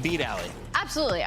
beat Allie. Absolutely.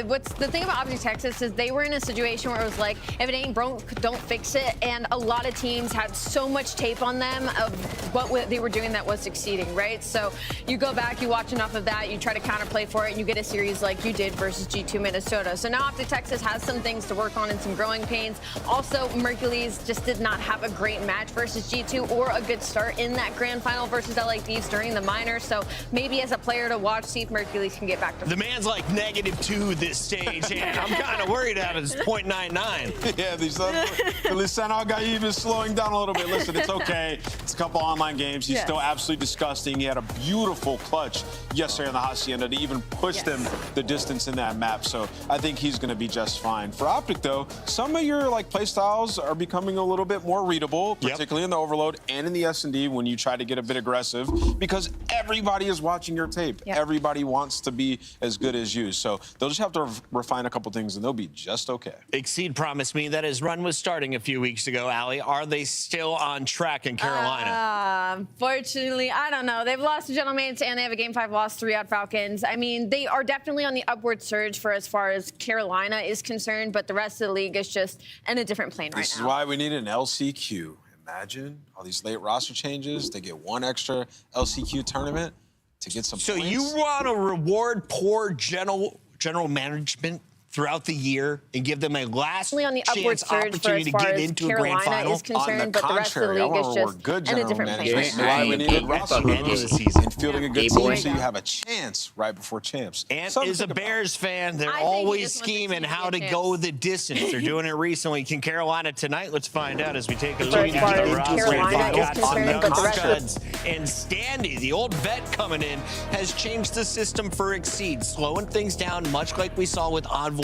What's the thing about Optic Texas is they were in a situation where it was like, if it ain't broke, don't fix it. And a lot of teams had so much tape on them of what they were doing that was succeeding, right? So you go back, you watch enough of that, you try to counterplay for it, and you get a series like you did versus G2 Minnesota. So now Optic Texas has some things to work on and some growing pains. Also, Mercules just did not have a great match versus G2 or a good start in that grand final versus LA Thieves during the minors. So maybe as a player to watch, see if Mercules can get back to the man's like -2 this stage, and I'm kind of worried out of his .99. Yeah, these other Lisano guy even slowing down a little bit. Listen, it's okay. It's a couple online games. He's still absolutely disgusting. He had a beautiful clutch yesterday on the Hacienda to even push them the distance in that map. So I think he's going to be just fine. For Optic, though, some of your play styles are becoming a little bit more readable, particularly in the Overload and in the S&D when you try to get a bit aggressive, because everybody is watching your tape. Everybody wants to be as good as you. So they'll just have to refine a couple things, and they'll be just okay. Exceed promised me that his run was starting a few weeks ago, Allie. Are they still on track in Carolina? Unfortunately, I don't know. They've lost to Gentlemates, and they have a Game 5 loss, 3 out Falcons. I mean, they are definitely on the upward surge for as far as Carolina is concerned, but the rest of the league is just in a different plane right now. This is why we need an LCQ. Imagine all these late roster changes. They get one extra LCQ tournament to get some So points. you want to reward poor general management throughout the year and give them a last on the upward chance surge opportunity to for as get far as into a grand Carolina final? is concerned, On the but the rest of the contrary, I league want is to reward just good in a general different plane management. right now. Why we need roster End of the moves season. and fielding a good Game team boy. so you have a chance right before champs. Ant Something is to a think about. Bears fan. They're I think he always just wants the scheming team to how get to a go chance. the distance. They're doing it recently. Can Carolina tonight? Let's find out as we take a look as far at the as roster. Carolina They've is got concerned, but the rest of Scuds and Standy, the old vet coming in, has changed the system for Exceed, slowing things down, much like we saw with Envoy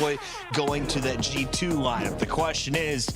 going to that G2 lineup. The question is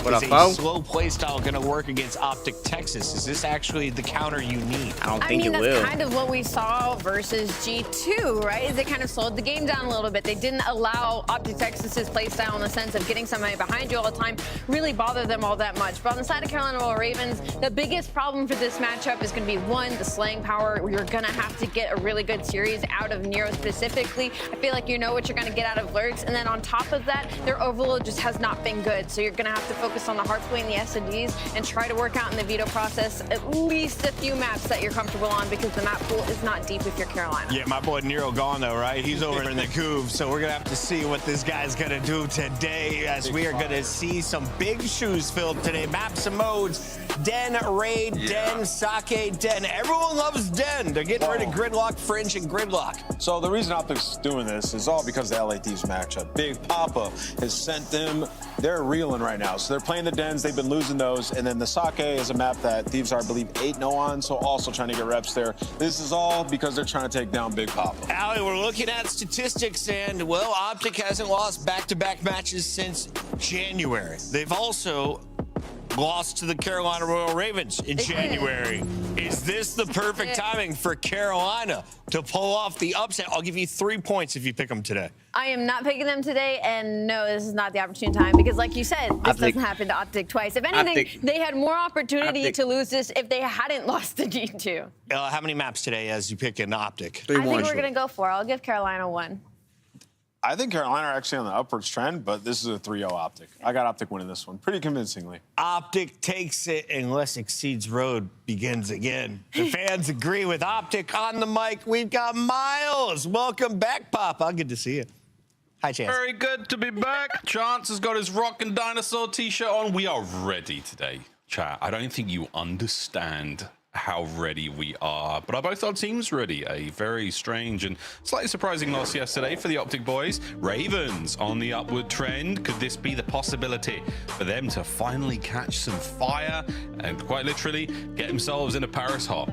a slow play style going to work against Optic Texas? Is this actually the counter you need? I mean, that's kind of what we saw versus G2, right? Is they kind of slowed the game down a little bit. They didn't allow Optic Texas's play style in the sense of getting somebody behind you all the time really bother them all that much. But on the side of Carolina Royal Ravens, the biggest problem for this matchup is going to be, one, the slaying power. You're going to have to get a really good series out of Nero specifically. I feel like you know what you're going to get out of Lurks. And then on top of that, their overload just has not been good. So you're going to have to focus on the hard play and the S&Ds and try to work out in the veto process at least a few maps that you're comfortable on, because the map pool is not deep if you're Carolina. Yeah, my boy Nero gone though, right? He's over in the Couve, so we're gonna have to see what this guy's gonna do today, as we are gonna see some big shoes filled today. Maps and modes, Den, Raid, Den, Sake, Den. Everyone loves Den. They're getting rid of Gridlock, Fringe, and Gridlock. So the reason Optic's doing this is all because of the LA Thieves matchup. Big Papa has sent them, they're reeling right now. So they're playing the Dens, they've been losing those, and then the Sake is a map that Thieves are, I believe, 8-0 on, so also trying to get reps there. This is all because they're trying to take down Big Papa. Allie, we're looking at statistics, and, well, Optic hasn't lost back-to-back matches since January. They've also lost to the Carolina Royal Ravens in January. Is this the perfect timing for Carolina to pull off the upset? I'll give you 3 points if you pick them today. I am not picking them today, and no, this is not the opportune time, because like you said, this doesn't happen to Optic twice. If anything, they had more opportunity to lose this if they hadn't lost to G2. How many maps today as you pick in Optic? I think we're going to go for it. I'll give Carolina 1. I think Carolina are actually on the upwards trend, but this is a 3-0 Optic. I got Optic winning this one pretty convincingly. Optic takes it unless Exceed's road begins again. The fans agree with Optic. On the mic, we've got Miles. Welcome back, Papa. Good to see you. Hi, Chance. Very good to be back. Chance has got his Rockin' Dinosaur t-shirt on. We are ready today, chat. I don't think you understand how ready we are, but are both our teams ready? A very strange and slightly surprising loss yesterday for the Optic boys. Ravens on the upward trend. Could this be the possibility for them to finally catch some fire and quite literally get themselves in a Paris hop?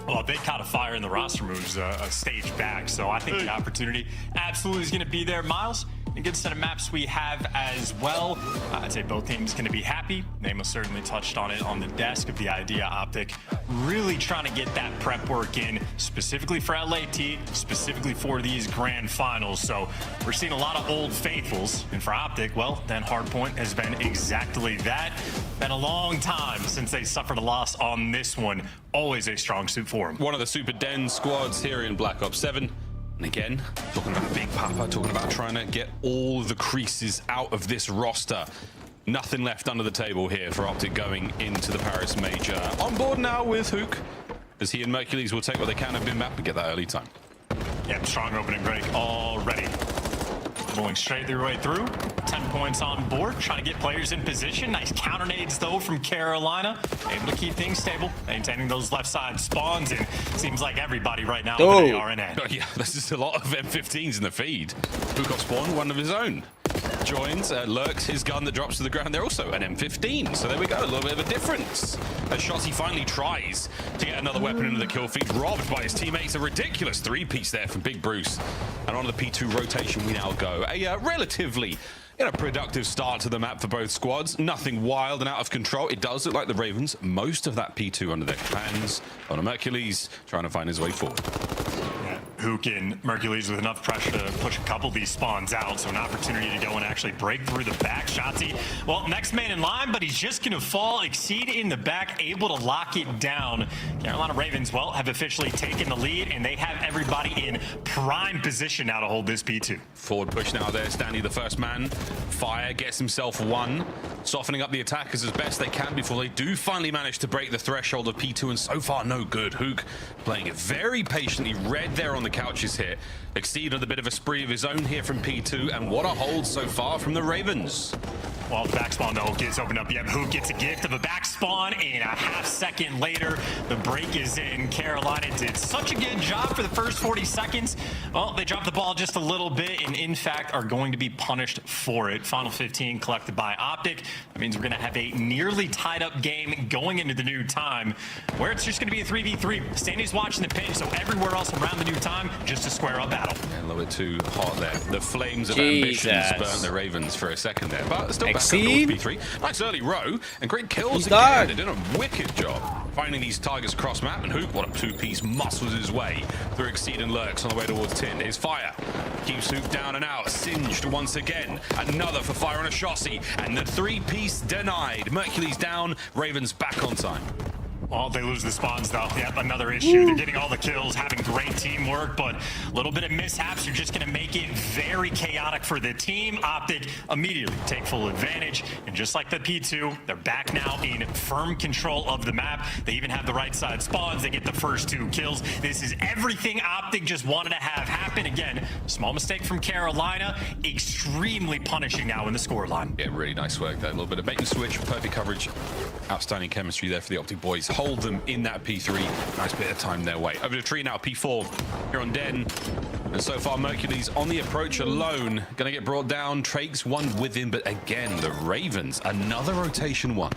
Well, they caught a fire in the roster moves a stage back, so I think the opportunity absolutely is going to be there. Miles, a good set of maps we have as well. I'd say both teams going to be happy. They most certainly touched on it on the desk of the idea. Optic really trying to get that prep work in, specifically for LAT, specifically for these grand finals. So we're seeing a lot of old faithfuls, and for Optic, well, then Hardpoint has been exactly that. Been a long time since they suffered a loss on this one. Always a strong suit for them. One of the Super Den squads here in Black Ops 7. And again, talking about Big Papa, talking about trying to get all the creases out of this roster. Nothing left under the table here for Optic going into the Paris Major. On board now with Hook, as he and Mercules will take what they can of map and get that early time. Yep, strong opening break already. Going straight their way through. 10 points on board, trying to get players in position. Nice counter nades, though, from Carolina. Able to keep things stable, maintaining those left side spawns, and seems like everybody right now with an ARNN. Oh, yeah, this is a lot of M15s in the feed. Who got spawned? One of his own. Joins, lurks his gun that drops to the ground. They're also an M15, so there we go, a little bit of a difference. As Shotzi finally tries to get another weapon into the kill feed, robbed by his teammates. A ridiculous three-piece there from Big Bruce. And on the P2 rotation we now go. A relatively productive start to the map for both squads. Nothing wild and out of control. It does look like the Ravens, most of that P2 under their hands. On a Mercules, trying to find his way forward. Hook and Mercules with enough pressure to push a couple of these spawns out, so an opportunity to go and actually break through the back. Shotzi, well, next man in line, but he's just going to fall. Exceed in the back, able to lock it down. Carolina Ravens, well, have officially taken the lead, and they have everybody in prime position now to hold this P2. Forward push now there. Stanley, the first man. Fire gets himself one, softening up the attackers as best they can before they do finally manage to break the threshold of P2, and so far no good. Hook playing it very patiently. Red there on the couches here. Exceed on a bit of a spree of his own here from P2, and what a hold so far from the Ravens. Well, the back spawn though gets opened up. Yep, Hook gets a gift of a back spawn, and a half second later, the break is in. Carolina did such a good job for the first 40 seconds. Well, they dropped the ball just a little bit, and in fact are going to be punished for it. Final 15 collected by Optic. That means we're going to have a nearly tied up game going into the new time, where it's just going to be a 3v3. Stanley's watching the pinch, so everywhere else around the new time, just a square up battle. Yeah, a little bit too hot there. The flames of ambitions burnt the Ravens for a second there, but still back up towards P3. Nice early row and great kills again. They did a wicked job finding these targets across map, and Hook, what a two-piece muscles his way through Exceed and lurks on the way towards Tin. His fire keeps Hook down and out, singed once again. Another for fire on a Shotzi, and the three-piece denied. Mercules down, Ravens back on time. Well, they lose the spawns, though. Yep, another issue. They're getting all the kills, having great teamwork, but a little bit of mishaps are just going to make it very chaotic for the team. Optic immediately take full advantage, and just like the P2, they're back now in firm control of the map. They even have the right side spawns. They get the first 2 kills. This is everything Optic just wanted to have happen. Again, small mistake from Carolina, extremely punishing now in the scoreline. Yeah, really nice work there. A little bit of bait and switch, perfect coverage. Outstanding chemistry there for the Optic boys. Hold them in that P3. Nice bit of time their way. Over to Tree now, P4 here on Den. And so far, Mercules on the approach alone. Gonna get brought down. Trakes one with him, but again, the Ravens, another rotation one.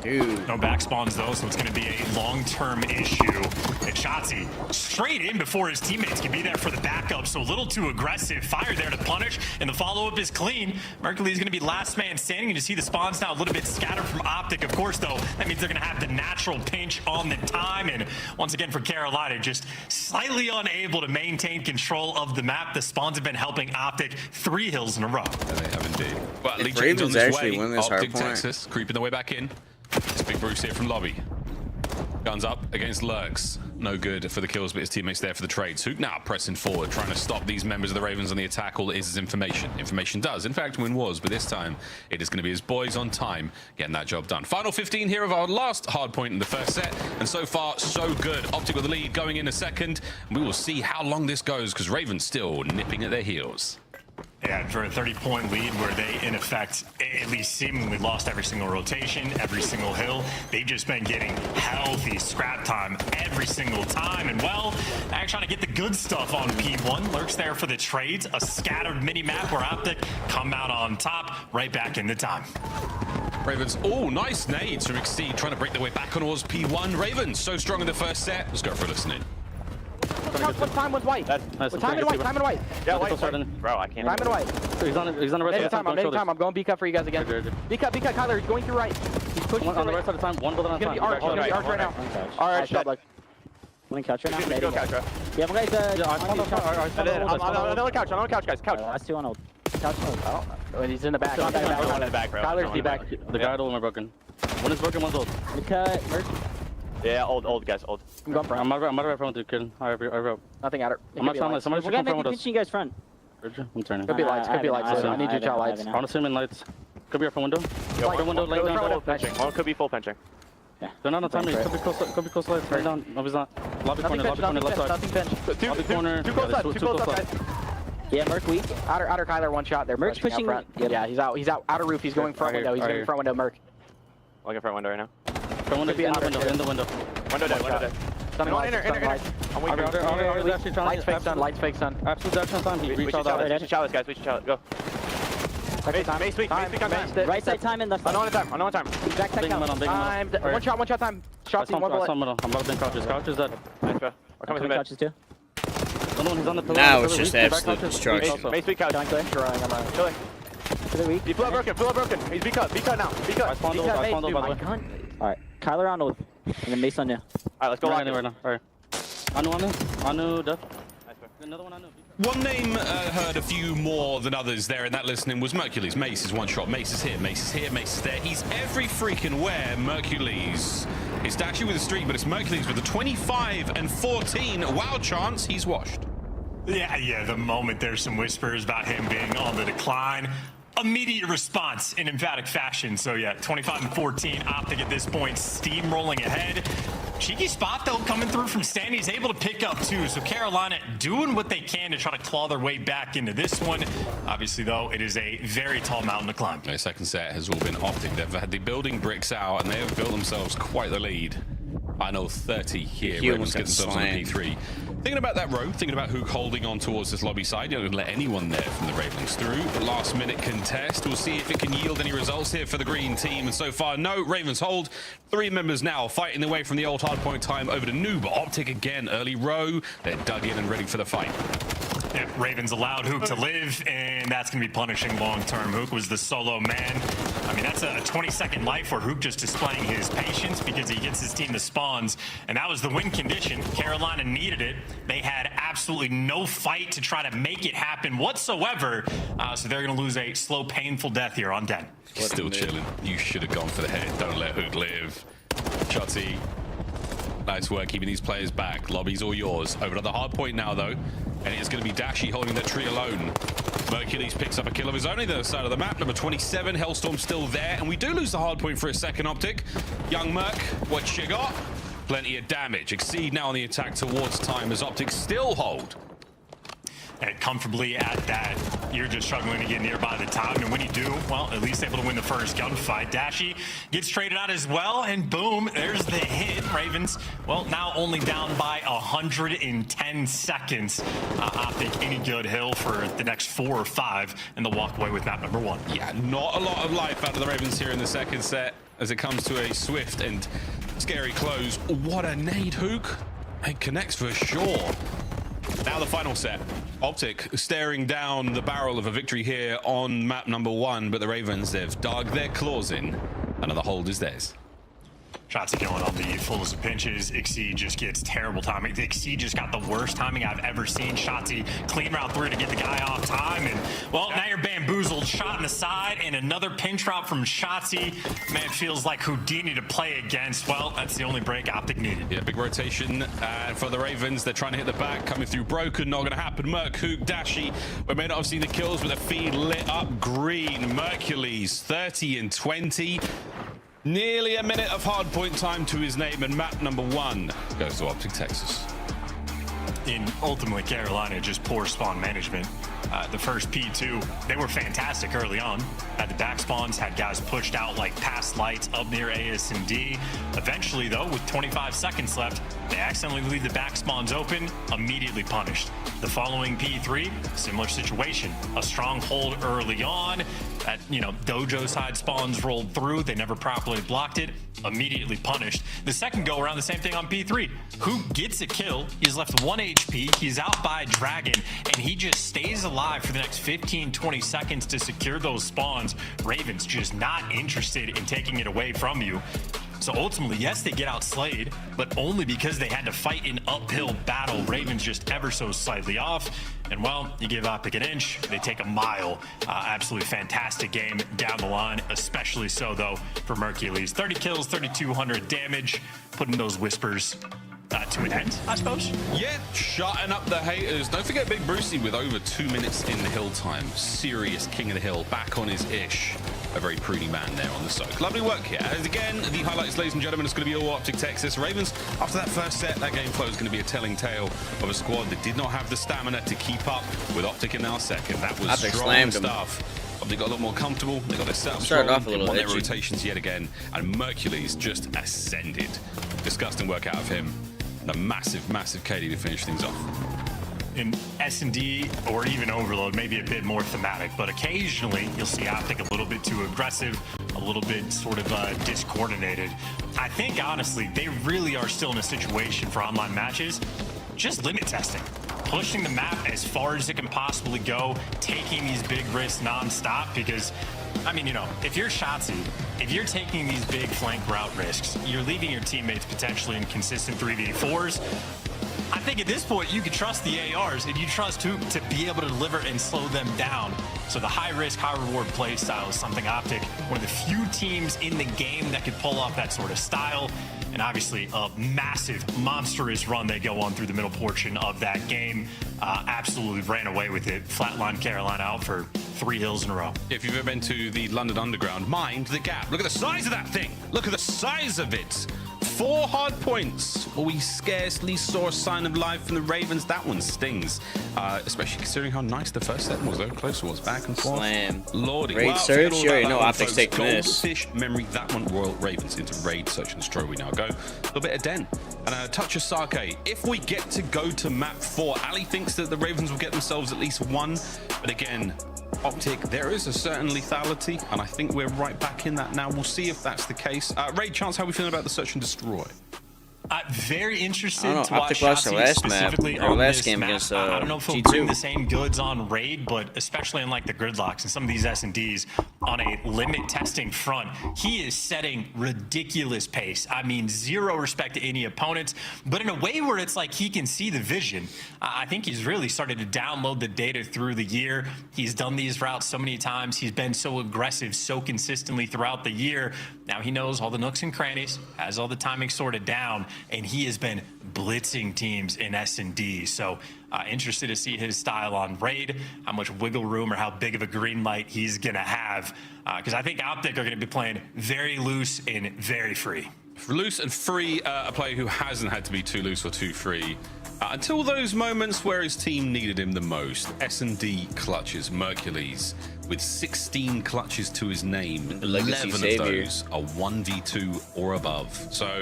Dude. No back spawns, though, so it's gonna be a long-term issue. And Shotzi straight in before his teammates can be there for the backup, so a little too aggressive. Fire there to punish, and the follow-up is clean. Mercules gonna be last man standing. You see the spawns now a little bit scattered from Optic. Of course, though, that means they're gonna have the natural pinch on the time, and once again for Carolina, just slightly unable to maintain control of the map. The spawns have been helping Optic 3 hills in a row. And they have indeed. But if Ravens actually win this Optic hard point. Texas creeping their way back in. It's Big Bruce here from lobby. Guns up against lurks. No good for the kills, but his teammates there for the trades. Hook now pressing forward, trying to stop these members of the Ravens on the attack. All it is information. Information does, in fact, win wars, but this time it is going to be his boys on time getting that job done. Final 15 here of our last hard point in the first set, and so far, so good. Optic with the lead going in a second. We will see how long this goes, because Ravens still nipping at their heels. Yeah, for a 30-point lead where they, in effect, at least seemingly lost every single rotation, every single hill. They've just been getting healthy scrap time every single time. And, well, actually trying to get the good stuff on P1. Lurks there for the trades. A scattered mini-map where Optic come out on top, right back in the time. Ravens, oh, nice nades from Exceed, trying to break their way back on towards P1. Ravens, so strong in the first set. Let's go for a listen in. What time was white? Time and white, time and white. Yeah, white. Bro, I can't. Time and white. He's on the right side. I'm going B cut for you guys again. B cut, Kyler, he's going through right. He's pushing on the right side of time. One bullet on time. He's gonna be arch right now. Arch, shot block. One couch right now. Go couch, yeah, guys, another couch, guys. Couch. That's 2 on hold. Couch hold. Oh, he's in the back. He's in the back, bro. Kyler's D back. The guard all are broken. One is broken, one's old. Cut. Yeah, old guys, old. I'm going front. I'm out of front with the kid. I rope. Nothing at her. I'm not trying to. Somebody's We're gonna front make with pinching you guys front. us. I'm turning. Could be lights. Could be lights. I need you to shot lights. I want to swim in lights. Could be our front window. Yo, Front window, laying down. full pinching. One could be full pinching. They're not on timing. Could be close. Could be close lights. Laying down. Nobody's not. Lobby corner. Lobby corner. Left side. Nothing pinch. Lobby corner. Two close left. Two close left. left. Yeah, Merc weak. Outer Kyler, one shot. They're Merc's pushing out pushing. front. Yep. Yeah, he's out. He's out. Outer roof. He's going front window. He's going front window. Merc. Looking front window right now. Front window. In the window. In the window. Window dead, window dead. Stunning lights. Stunning lights. I'm weak. Lights fake stun. Lights fake stun. Absolute dash on time. He We reached should out challenge, that. we should challenge, guys. We should challenge. Go. Mace weak on time. Right side time and left I side. know on time. I know on time. Back tech Big down. middle. Big Time. middle. One shot time. Shots in one bullet. I'm about to bin crouches. Crouches dead. Nice, bro. We're coming to Coming mid. couches too. No, he's on the pillar. Now Pillar it's just weak. Back absolute crouches. destruction. Also. Mace weak couch. Going clear. Drawing. I'm out. Chilling. To the weak. Be floor broken. He's B cut now. B I cut. spawned over. I spawned over, by the way. Alright. Kyler on old. And then Mace on you. Alright, let's go We're lock landing it. right now. Alright. Anu, death. Nice, bro. Another one, Anu. One name heard a few more than others there in that listening was Mercules. Mace is one shot. Mace is here. Mace is here. Mace is there. He's every freaking where. Mercules. It's Dashy with a streak, but it's Mercules with a 25 and 14. Wow chance. He's washed. Yeah, the moment there's some whispers about him being on the decline, immediate response in emphatic fashion. So yeah, 25 and 14, Optic at this point, steamrolling ahead. Cheeky spot though, coming through from Stanley, he's able to pick up two. So Carolina doing what they can to try to claw their way back into this one. Obviously though, it is a very tall mountain to climb. Their second set has all been Optic. They've had the building bricks out and they have built themselves quite the lead. I know 30 here. You Ravens almost get got themselves on the slammed. P3. Thinking about that row, thinking about Hook holding on towards this lobby side. You're not going to let anyone there from the Ravens through. The last minute contest. We'll see if it can yield any results here for the green team. And so far, no. Ravens hold. 3 members now fighting their way from the old hardpoint time over to new. But Optic again, early row. They're dug in and ready for the fight. Yeah, Ravens allowed Hook to live, and that's going to be punishing long-term. Hook was the solo man. I mean, that's a 20-second life where Hook just displaying his patience because he gets his team to spawns, and that was the win condition. Carolina needed it. They had absolutely no fight to try to make it happen whatsoever, so they're going to lose a slow, painful death here on 10. Still chilling. You should have gone for the head. Don't let Hook live. Shotty. Nice work keeping these players back. Lobby's all yours. Over to the hard point now, though. And it's going to be Dashy holding that tree alone. Mercules picks up a kill of his own on the other side of the map. Number 27, Hellstorm still there. And we do lose the hard point for a second, Optic. Young Merc, what you got? Plenty of damage. Exceed now on the attack towards time as Optic still hold. And comfortably at that, you're just struggling to get nearby the time, and when you do, well, at least able to win the first gunfight. Dashy gets traded out as well, and boom, there's the hit. Ravens, well, now only down by 110 seconds. Optic, any good hill for the next 4 or 5, and they'll walk away with map number 1. Yeah, not a lot of life out of the Ravens here in the second set as it comes to a swift and scary close. What a nade, Hook. It connects for sure. Now the final set. Optic staring down the barrel of a victory here on map number 1, but the Ravens, they've dug their claws in. Another hold is theirs. Shots are going on the fullest of pinches. Exceed just gets terrible timing. Exceed just got the worst timing I've ever seen. Shotzi clean route 3 to get the guy off time. And, well, now you're bamboozled. Shot in the side and another pinch drop from Shotzi. Man, it feels like Houdini to play against. Well, that's the only break Optic needed. Yeah, big rotation for the Ravens. They're trying to hit the back. Coming through broken. Not going to happen. Merc, Hook, Dashy. We may not have seen the kills, but the feed lit up green. Mercules, 30 and 20. Nearly a minute of hardpoint time to his name, and map number 1 goes to Optic, Texas. In ultimately Carolina, just poor spawn management. The first P2, they were fantastic early on. Had the back spawns, had guys pushed out like past lights up near AS and D. Eventually, though, with 25 seconds left, they accidentally leave the back spawns open, immediately punished. The following P3, similar situation. A strong hold early on. That, Dojo side spawns rolled through. They never properly blocked it. Immediately punished. The second go around, the same thing on P3. Who gets a kill? He's left 1 HP. He's out by Dragon, and he just stays alive for the next 15-20 seconds to secure those spawns. Ravens just not interested in taking it away from you. So ultimately, yes, they get outslayed, but only because they had to fight an uphill battle. Ravens just ever so slightly off. And well, you give Optic an inch, they take a mile. Absolutely fantastic game down the line, especially so though for Mercules. 30 kills, 3,200 damage, putting those whispers to an end, I suppose. Yeah, shutting up the haters. Don't forget Big Brucey with over 2 minutes in the hill time. Serious king of the hill, back on his ish. A very pretty man there on the soak. Lovely work here. As again, the highlights, ladies and gentlemen, is going to be all Optic Texas Ravens. After that first set, that game flow is going to be a telling tale of a squad that did not have the stamina to keep up with Optic in our second. That was Optic strong stuff. They got a lot more comfortable. They got their setup Started strong. off a little They won their edgy. rotations yet again, and Mercules just ascended. Disgusting work out of him. And a massive, massive KD to finish things off. In S&D or even Overload, maybe a bit more thematic, but occasionally you'll see Optic a little bit too aggressive, a little bit sort of discoordinated. I think, honestly, they really are still in a situation for online matches, just limit testing. Pushing the map as far as it can possibly go, taking these big risks non-stop, because, I mean, you know, if you're Shotzi, if you're taking these big flank route risks, you're leaving your teammates potentially in consistent 3v4s. I think at this point, you can trust the ARs and you trust Hoop to be able to deliver and slow them down. So the high risk, high reward play style is something Optic, one of the few teams in the game that could pull off that sort of style. And obviously a massive, monstrous run they go on through the middle portion of that game. Absolutely ran away with it. Flatline Carolina out for 3 hills in a row. If you've ever been to the London Underground, mind the gap. Look at the size of that thing. Look at the size of it. 4 hard points. We scarcely saw a sign of life from the Ravens. That one stings, especially considering how nice the first set was. Though close it was, back and forth. Slam. Lordy. Raid search. You already know Optic's taking this. Goldfish memory. That one. Royal Ravens into raid search and destroy. We now go. A little bit of Den and a touch of Sake. If we get to go to map 4, Ali thinks that the Ravens will get themselves at least 1. But again, Optic, there is a certain lethality, and I think we're right back in that now. We'll see if that's the case. Raid, Chance, how are we feeling about the search and destroy? Very interested I don't to know, watch Optic lost their Shotzi last map, specifically their on last this game map. against, I don't know if he'll G2. bring the same goods on Raid, but especially in like the gridlocks and some of these S&Ds on a limit testing front, he is setting ridiculous pace. I mean, zero respect to any opponents, but in a way where it's like he can see the vision. I think he's really started to download the data through the year. He's done these routes so many times. He's been so aggressive so consistently throughout the year. Now he knows all the nooks and crannies, has all the timing sorted down, and he has been blitzing teams in S&D. So interested to see his style on Raid, how much wiggle room or how big of a green light he's going to have. Because I think Optic are going to be playing very loose and very free. Loose and free, a player who hasn't had to be too loose or too free. Until those moments where his team needed him the most. S&D clutches Mercules with 16 clutches to his name. 11 of those are 1v2 or above. So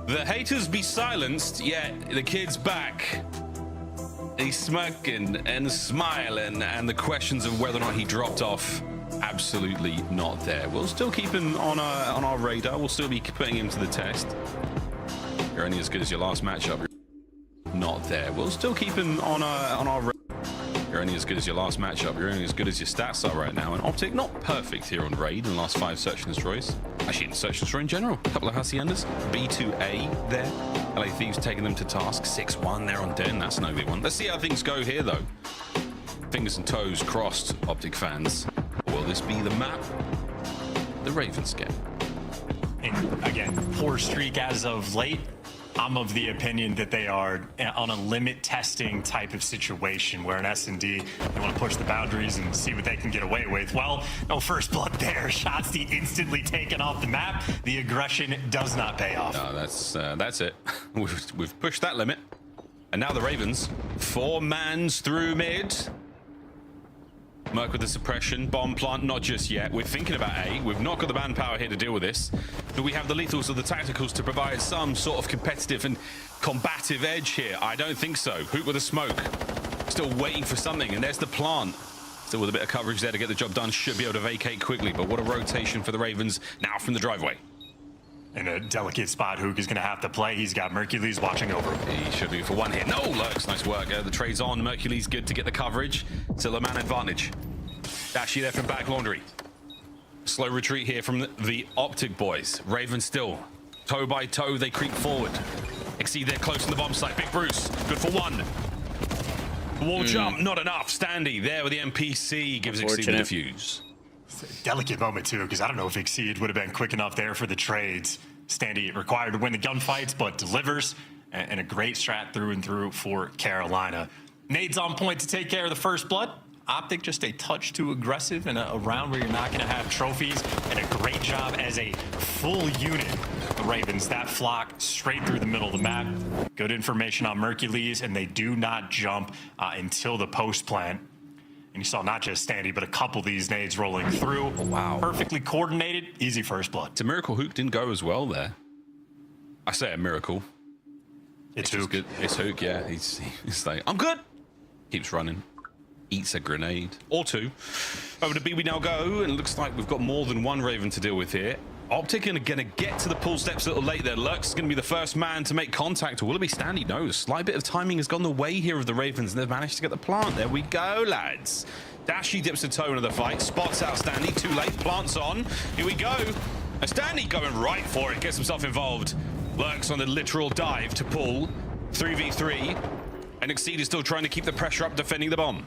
the haters be silenced, yet the kid's back. He's smirking and smiling, and the questions of whether or not he dropped off, absolutely not there. We'll still keep him on our radar. We'll still be putting him to the test. You're only as good as your last matchup. Not there. We'll still keep him on our radar. You're only as good as your last matchup. You're only as good as your stats are right now. And Optic, not perfect here on Raid in the last 5 search and destroys. Actually, in search and destroy in general. A couple of Haciendas. B2A there. LA Thieves taking them to task. 6-1 there on Den. That's no big one. Let's see how things go here, though. Fingers and toes crossed, Optic fans. Will this be the map the Ravens get? And again, poor streak as of late. I'm of the opinion that they are on a limit testing type of situation where in S&D, they want to push the boundaries and see what they can get away with. Well, no first blood there. Shotzi instantly taken off the map. The aggression does not pay off. No, that's it. We've pushed that limit. And now the Ravens, 4 mans through mid. Merc with the suppression, bomb plant, not just yet. We're thinking about A. We've not got the manpower here to deal with this. Do we have the lethals or the tacticals to provide some sort of competitive and combative edge here? I don't think so. Hoop with a smoke. Still waiting for something, and there's the plant. Still with a bit of coverage there to get the job done. Should be able to vacate quickly, but what a rotation for the Ravens now from the driveway. In a delicate spot, Hook is going to have to play. He's got Mercules watching over him. He should be for 1 hit. No, Lurks, nice work. The trade's on. Mercules good to get the coverage. Still a man advantage. Dashy there from back laundry. Slow retreat here from the Optic boys. Raven still Toe by toe, they creep forward. Exceed, they're close on the bomb site. Big Bruce, good for one. Wall jump, not enough. Standy there with the MPC gives Exceed the defuse. Delicate moment too, because I don't know if Exceed would have been quick enough there for the trades. Standy required to win the gunfights, but delivers, and a great strat through and through for Carolina. Nades on point to take care of the first blood. Optic just a touch too aggressive in a round where you're not going to have trophies, and a great job as a full unit. The Ravens, that flock straight through the middle of the map. Good information on Mercules, and they do not jump until the post plant. And you saw not just Standy, but a couple of these nades rolling through. Oh, wow. Perfectly coordinated, easy first blood. It's a miracle Hook didn't go as well there. I say a miracle. It's Hook. Good. It's Hook, yeah. He's like, I'm good. Keeps running. Eats a grenade. Or two. Over to B we now go, and it looks like we've got more than one Raven to deal with here. Optic are going to get to the pool steps a little late there. Lurks is going to be the first man to make contact. Or will it be Standy? No, a slight bit of timing has gone the way here of the Ravens, and they've managed to get the plant. There we go, lads. Dashy dips the tone of the fight, spots out Standy, too late, plants on. Here we go. And Standy going right for it, gets himself involved. Lurks on the literal dive to pull. 3v3. And Exceed is still trying to keep the pressure up, defending the bomb.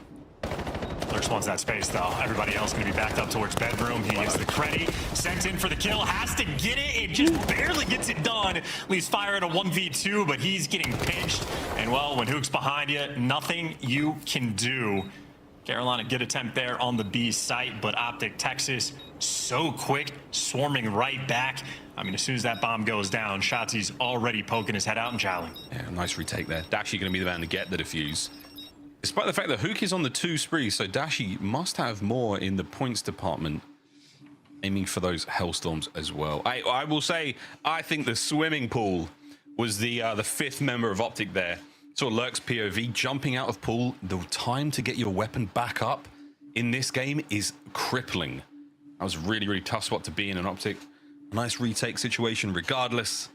Lurks wants that space, though. Everybody else going to be backed up towards bedroom. He gets the credit. Sent in for the kill. Has to get it. It just barely gets it done. Leaves fire at a 1v2, but he's getting pinched. And, well, when Hook's behind you, nothing you can do. Carolina, good attempt there on the B site, but Optic Texas so quick, swarming right back. I mean, as soon as that bomb goes down, Shotzi's already poking his head out and jowling. Yeah, nice retake there. Dashy going to be the man to get the defuse. Despite the fact that Hook is on the 2 spree, so Dashy must have more in the points department, aiming for those Hellstorms as well. I will say, I think the swimming pool was the 5th member of Optic there. So Lurk's POV, jumping out of pool, the time to get your weapon back up in this game is crippling. That was a really, really tough spot to be in an Optic. A nice retake situation regardless.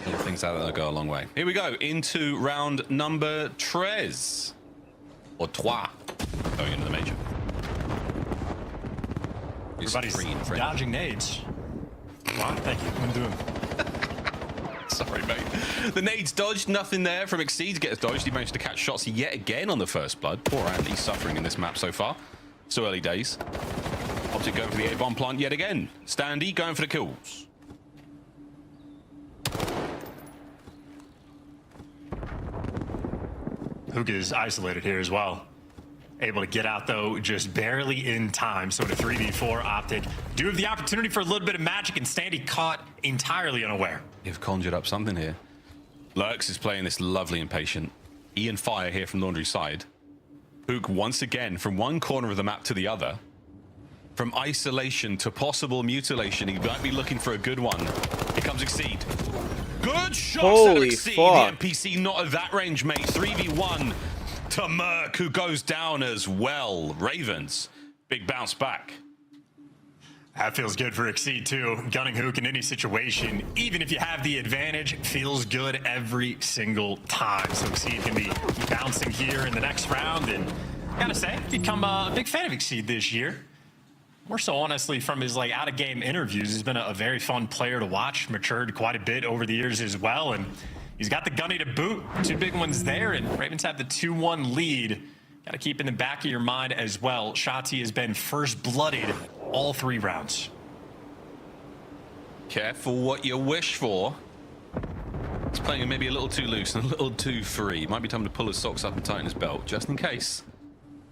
Little things out there go a long way. Here we go, into round number 3. Or 3, going into the major. Everybody's dodging nades. Wow, thank you. I'm doing. Sorry, mate. The nades dodged, nothing there from Exceed gets dodged. He managed to catch shots yet again on the first blood. Poor Andy suffering in this map so far. Still early days. Optic going for the A-bomb plant yet again. Standy going for the kills. Hook is isolated here as well. Able to get out, though, just barely in time. So in a 3v4, Optic do have the opportunity for a little bit of magic, and Standy caught entirely unaware. You've conjured up something here. Lurks is playing this lovely impatient. Ian Fire here from Laundry side. Hook once again from one corner of the map to the other. From isolation to possible mutilation, he might be looking for a good one. Here comes Exceed. Good shots. Holy Exceed. fuck. The MPC not at that range, mate. 3v1 to Merc, who goes down as well. Ravens, big bounce back. That feels good for Exceed, too. Gunning Hook in any situation, even if you have the advantage, feels good every single time. So Exceed can be bouncing here in the next round. And I gotta say, become a big fan of Exceed this year. More so, honestly, from his out-of-game interviews. He's been a very fun player to watch, matured quite a bit over the years as well. And he's got the gunny to boot. 2 big ones there, and Ravens have the 2-1 lead. Got to keep in the back of your mind as well. Shotzi has been first-blooded all 3 rounds. Careful what you wish for. He's playing maybe a little too loose and a little too free. Might be time to pull his socks up and tighten his belt, just in case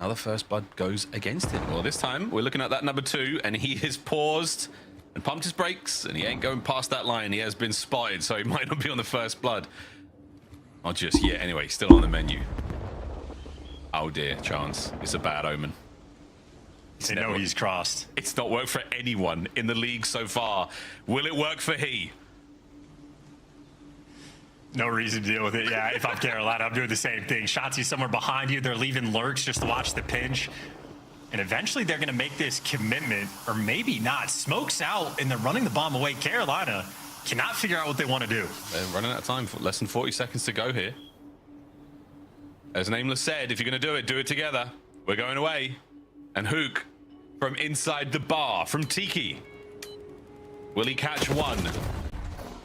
another first blood goes against him. Well, this time we're looking at that number 2, and he has paused and pumped his brakes, and he ain't going past that line. He has been spotted, so he might not be on the first blood. Not just yet. Anyway, still on the menu. Oh dear, Chance. It's a bad omen. They know he's crossed. It's not worked for anyone in the league so far. Will it work for he? No reason to deal with it. Yeah, if I'm Carolina, I'm doing the same thing. Shotzi somewhere behind you. They're leaving lurks just to watch the pinch. And eventually they're going to make this commitment, or maybe not. Smoke's out, and they're running the bomb away. Carolina cannot figure out what they want to do. They're running out of time. For less than 40 seconds to go here. As Nameless said, if you're going to do it together. We're going away. And Hook from inside the bar, from Tiki. Will he catch one?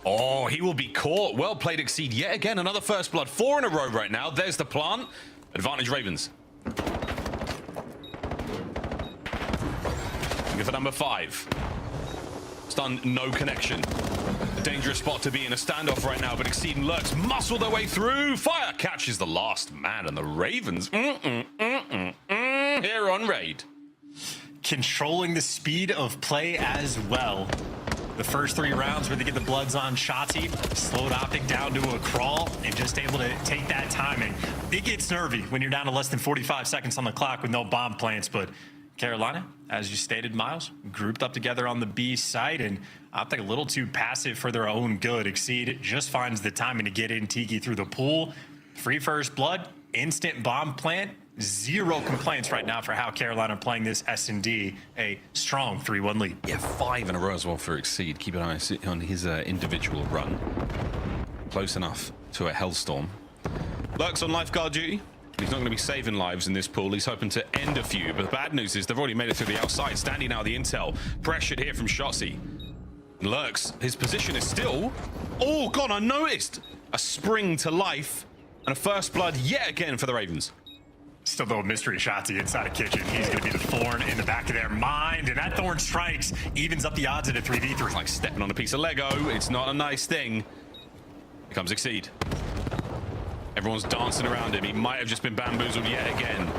Oh, he will be caught. Well played, Exceed. Yet again, another first blood. 4 in a row right now. There's the plant. Advantage Ravens. Looking for number 5. Stun, no connection. A dangerous spot to be in a standoff right now, but Exceed and Lurks muscle their way through. Fire catches the last man, and the Ravens here on raid. Controlling the speed of play as well. The first 3 rounds where they get the bloods on Shotzi, slowed Optic down to a crawl, and just able to take that timing. It gets nervy when you're down to less than 45 seconds on the clock with no bomb plants, but Carolina, as you stated, Miles, grouped up together on the B site, and Optic a little too passive for their own good. Exceed just finds the timing to get in Tiki through the pool. Free first blood, instant bomb plant. 0 complaints right now for how Carolina are playing this S&D. A strong 3-1 lead. Yeah, 5 in a row as well for Exceed. Keep an eye on his individual run. Close enough to a Hellstorm. Lurks on lifeguard duty. He's not going to be saving lives in this pool. He's hoping to end a few. But the bad news is they've already made it through the outside. Standing now the intel. Pressured here from Shotzi. Lurks, his position is still... Oh, gone unnoticed. A spring to life. And a first blood yet again for the Ravens. Still though, mystery Shotzi inside a kitchen. He's going to be the thorn in the back of their mind, and that thorn strikes, evens up the odds at a 3v3. It's like stepping on a piece of Lego. It's not a nice thing. Here comes Exceed. Everyone's dancing around him. He might have just been bamboozled yet again.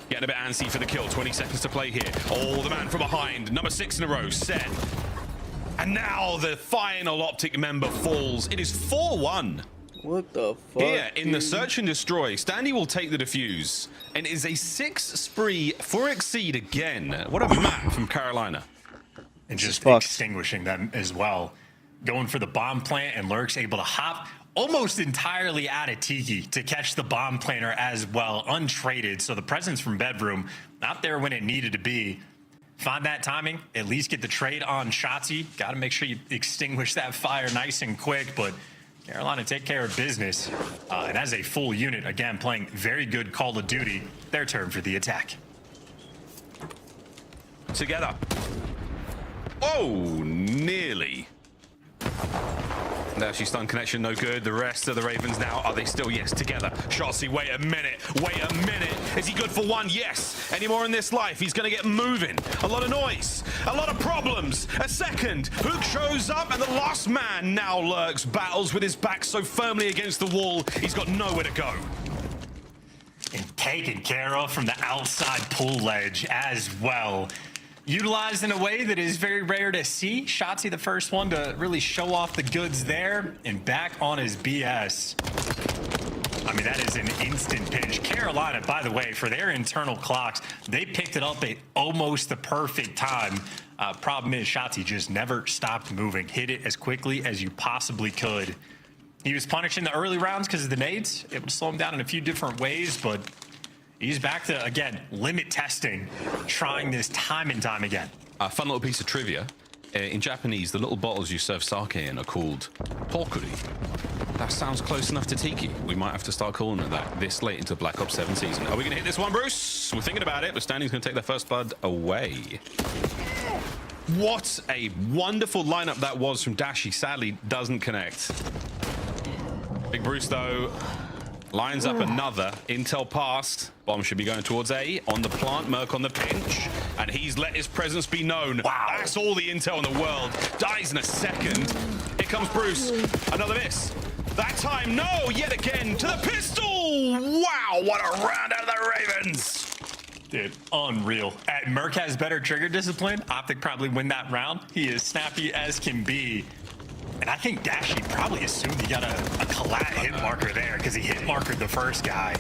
Getting a bit antsy for the kill. 20 seconds to play here. Oh, the man from behind. Number 6 in a row, set. And now the final Optic member falls. It is 4-1. What the fuck? Here in the search and destroy, Standy will take the defuse, and it is a 6 spree for Exceed again. What a map from Carolina. And just extinguishing them as well. Going for the bomb plant, and Lurk's able to hop almost entirely out of Tiki to catch the bomb planter as well, untraded. So the presence from Bedroom, not there when it needed to be. Find that timing, at least get the trade on Shotzi. Got to make sure you extinguish that fire nice and quick, but Carolina take care of business. And as a full unit, again, playing very good Call of Duty, their turn for the attack. Together. Oh, nearly. There, she stun connection, no good. The rest of the Ravens now, are they still? Yes, together. Shotzi, wait a minute. Is he good for 1? Yes. Any more in this life? He's going to get moving. A lot of noise. A lot of problems. A second. Hook shows up, and the last man now Lurks, battles with his back so firmly against the wall, he's got nowhere to go. And taken care of from the outside pool ledge as well. Utilized in a way that is very rare to see. Shotzi the first one to really show off the goods there, and back on his BS. I mean, that is an instant pinch. Carolina, by the way, for their internal clocks, they picked it up at almost the perfect time. Problem is, Shotzi just never stopped moving. Hit it as quickly as you possibly could. He was punished in the early rounds because of the nades. It would slow him down in a few different ways, but he's back to, again, limit testing, trying this time and time again. A fun little piece of trivia. In Japanese, the little bottles you serve sake in are called pokuri. That sounds close enough to Tiki. We might have to start calling it that this late into Black Ops 7 season. Are we going to hit this one, Bruce? We're thinking about it, but Standing's going to take their first blood away. What a wonderful lineup that was from Dashi. Sadly, doesn't connect. Big Bruce, though, lines up another. Intel passed. Bomb should be going towards A. On the plant, Merc on the pinch. And he's let his presence be known. Wow. That's all the intel in the world. Dies in a second. Here comes Bruce. Another miss. That time, no, yet again to the pistol. Wow, what a round out of the Ravens. Dude, unreal. Merc has better trigger discipline. Optic probably win that round. He is snappy as can be. And I think Dashi probably assumed he got a collat hit marker there because he hit markered the first guy.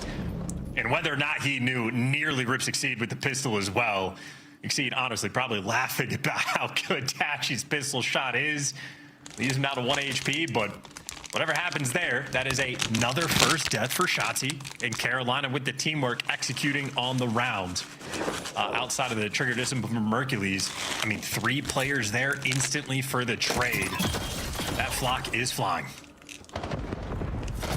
And whether or not he knew, nearly rips Exceed with the pistol as well. Exceed honestly probably laughing about how good Dashi's pistol shot is. Leaves him down to 1 HP, but whatever happens there, that is another first death for Shotzi. And Carolina with the teamwork executing on the round. Outside of the trigger discipline from Mercules, I mean, 3 players there instantly for the trade. That flock is flying.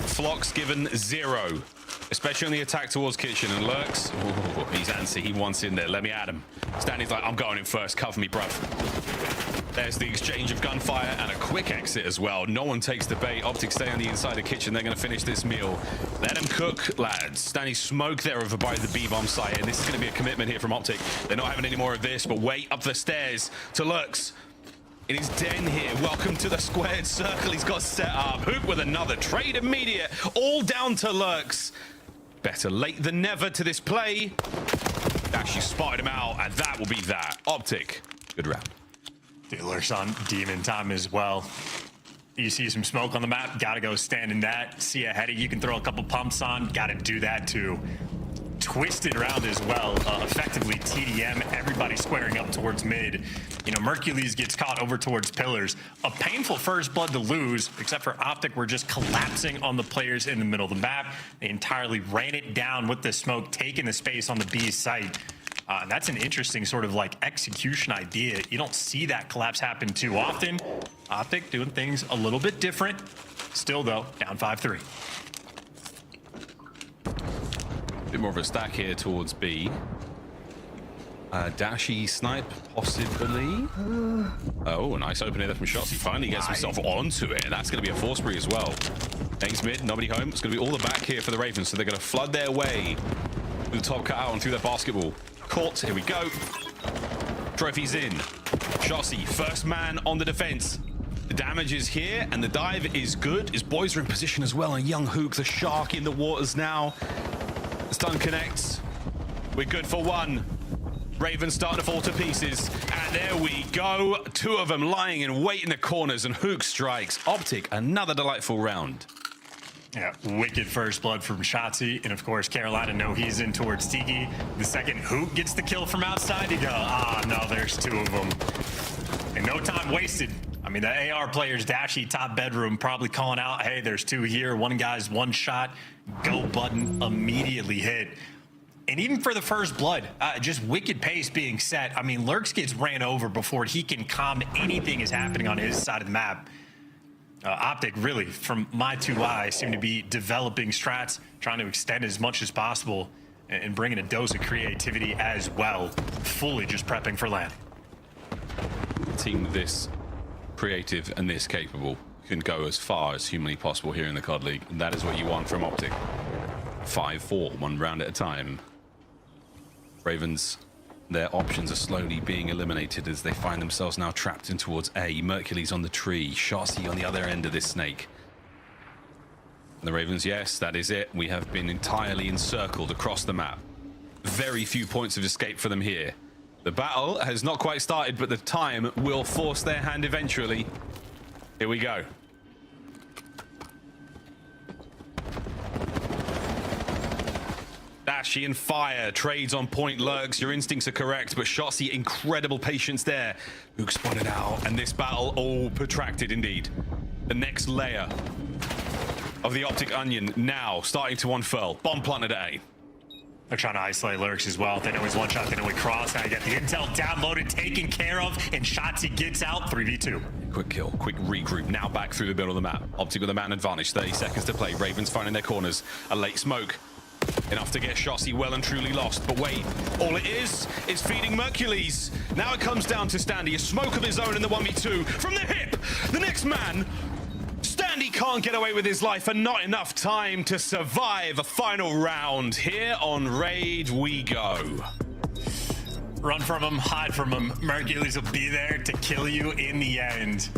Flock's given 0, especially on the attack towards kitchen, and Lurks. Ooh, he's antsy. He wants in there. Let me at him. Stanley's like, I'm going in first. Cover me, bruv. There's the exchange of gunfire and a quick exit as well. No one takes the bait. Optic stay on the inside of the kitchen. They're going to finish this meal. Let them cook, lads. Standing smoke there over by the B-bomb site. And this is going to be a commitment here from Optic. They're not having any more of this, but wait up the stairs to Lurks. In his den here. Welcome to the squared circle. He's got set up. Hook with another trade immediate. All down to Lurks. Better late than never to this play. Actually spotted him out, and that will be that. Optic, good round. Dude, Lurks on demon time as well. You see some smoke on the map, gotta go stand in that. See ahead of you, can throw a couple pumps on, gotta do that too. Twisted round as well, effectively TDM, everybody squaring up towards mid. You know, Mercules gets caught over towards pillars. A painful first blood to lose, except for Optic, we're just collapsing on the players in the middle of the map. They entirely ran it down with the smoke, taking the space on the B site. That's an interesting sort of like execution idea. You don't see that collapse happen too often. Optic doing things a little bit different. Still though, down 5-3. Bit more of a stack here towards B. Dashy snipe, possibly. Oh, nice opening there from shots. He finally gets himself onto it, and that's going to be a force spree as well. Thanks mid, nobody home. It's going to be all the back here for the Ravens, so they're going to flood their way through the top cut out and through their basketball. Caught, here we go. Trophy's in. Shotzi, first man on the defense. The damage is here, and the dive is good. His boys are in position as well, and young Hook, the shark in the waters now. Stun connects. We're good for one. Ravens starting to fall to pieces. And there we go. Two of them lying in wait in the corners, and Hook strikes. Optic, another delightful round. Yeah, wicked first blood from Shotzi. And of course, Carolina know he's in towards Tiki. The second Hook gets the kill from outside, you go, ah, no, there's two of them. And no time wasted. I mean, the AR players, Dashy, top bedroom, probably calling out, hey, there's two here. One guy's one shot. Go button immediately hit. And even for the first blood, just wicked pace being set. I mean, Lurks gets ran over before he can calm anything is happening on his side of the map. Optic, really, from my two eyes, seem to be developing strats, trying to extend as much as possible and bringing a dose of creativity as well. Fully just prepping for land. A team this creative and this capable can go as far as humanly possible here in the COD League. And that is what you want from Optic. 5-4, one round at a time. Ravens, their options are slowly being eliminated as they find themselves now trapped in towards A. Mercules on the tree, Shotzi on the other end of this snake. And the Ravens, yes, that is it. We have been entirely encircled across the map. Very few points of escape for them here. The battle has not quite started, but the time will force their hand eventually. Here we go. Dashy and fire trades on point. Lurks, your instincts are correct, but Shotzi, incredible patience there. Hook spotted out, and this battle all protracted indeed. The next layer of the Optic onion now starting to unfurl. Bomb planted at A. They're trying to isolate Lurks as well. They know he's one shot, they know he crossed. Now you get the intel downloaded, taken care of, and Shotzi gets out 3v2. Quick kill, quick regroup. Now back through the middle of the map. Optic with a man advantage, 30 seconds to play. Ravens finding their corners. A late smoke. Enough to get Shotzi well and truly lost. But wait, all it is feeding Mercules. Now it comes down to Standy. A smoke of his own in the 1v2. From the hip, the next man. Standy can't get away with his life, and not enough time to survive a final round. Here on Raid we go. Run from him, hide from him. Mercules will be there to kill you in the end.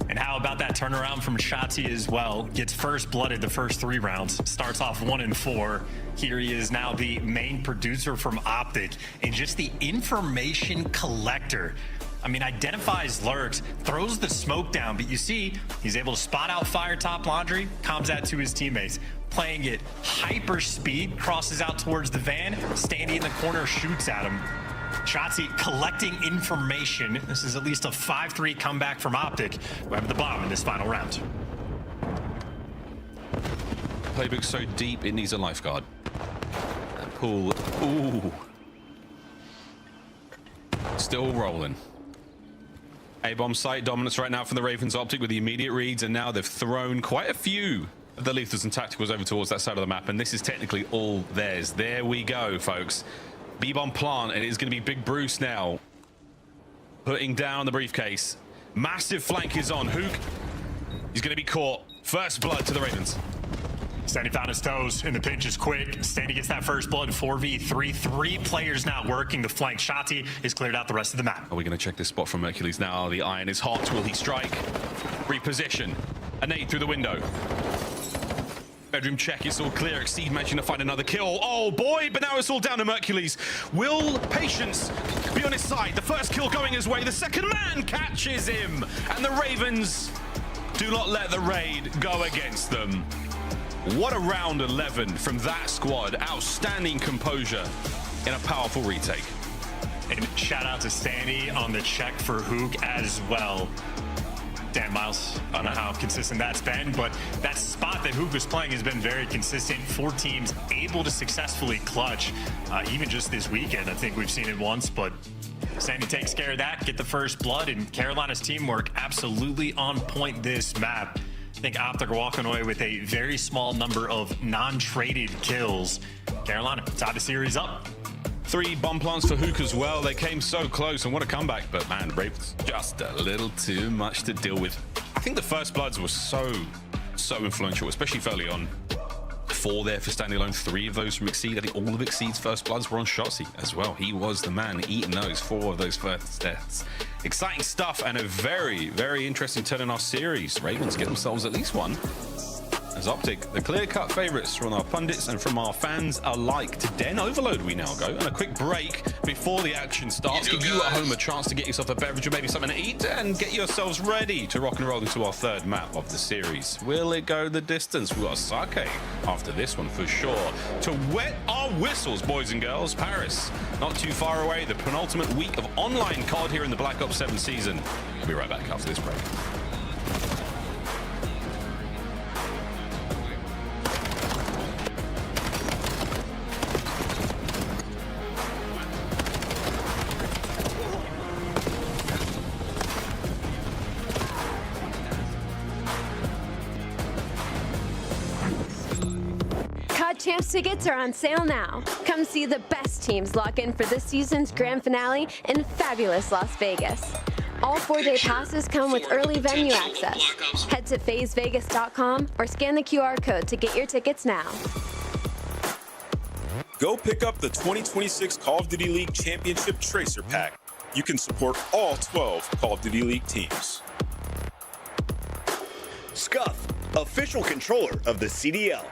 And how about that turnaround from Shotzi as well? Gets first blooded the first 3 rounds. Starts off 1-4. Here he is now the main producer from Optic and just the information collector. I mean, identifies Lurks, throws the smoke down, but you see, he's able to spot out fire top laundry, comms that to his teammates. Playing it hyper speed, crosses out towards the van, Standy in the corner, shoots at him. Shotzi collecting information. This is at least a 5-3 comeback from Optic, who have the bomb in this final round. Playbook so deep, it needs a lifeguard. That pool, ooh. Still rolling. A-bomb site dominance right now from the Ravens. Optic with the immediate reads, and now they've thrown quite a few of the lethals and tacticals over towards that side of the map, and this is technically all theirs. There we go, folks. B-bomb plant, and it is going to be Big Bruce now putting down the briefcase. Massive flank is on. Hook, he's going to be caught. First blood to the Ravens. Standy found his toes, and the pinch is quick. Standy gets that first blood, 4v3. 3 players now working the flank. Shotty is cleared out the rest of the map. Are we going to check this spot from Mercules now? The iron is hot. Will he strike? Reposition. A nade through the window. Bedroom check, it's all clear. Exceed managing to find another kill. Oh boy, but now it's all down to Mercules. Will Patience be on his side? The first kill going his way. The second man catches him. And the Ravens do not let the raid go against them. What a round 11 from that squad. Outstanding composure in a powerful retake. And shout out to Standy on the check for Hook as well. Damn, Miles, I don't know how consistent that's been, but that spot that Hook was playing has been very consistent. 4 teams able to successfully clutch, even just this weekend. I think we've seen it once, but Standy takes care of that, get the first blood, and Carolina's teamwork absolutely on point this map. I think Optic are walking away with a very small number of non-traded kills. Carolina tied the series up. 3 bomb plants for Hook as well. They came so close, and what a comeback. But man, Ravens just a little too much to deal with. I think the first bloods were so influential, especially fairly on. 4 there for Standy alone, 3 of those from Exceed. I think all of Exceed's first bloods were on Shotzi as well. He was the man eating those 4 of those first deaths. Exciting stuff and a very, very interesting turn in our series. Ravens get themselves at least one. As Optic, the clear-cut favorites from our pundits and from our fans alike. To Den Overload we now go. And a quick break before the action starts. Give you at home a chance to get yourself a beverage or maybe something to eat and get yourselves ready to rock and roll into our 3rd map of the series. Will it go the distance? We've got a Sake after this one for sure. To wet our whistles, boys and girls. Paris, not too far away. The penultimate week of online COD here in the Black Ops 7 season. We'll be right back after this break. Champs tickets are on sale now. Come see the best teams lock in for this season's grand finale in fabulous Las Vegas. All 4-day passes come with early venue access. Head to phasevegas.com or scan the QR code to get your tickets now. Go pick up the 2026 Call of Duty League Championship Tracer Pack. You can support all 12 Call of Duty League teams. Scuff, official controller of the CDL.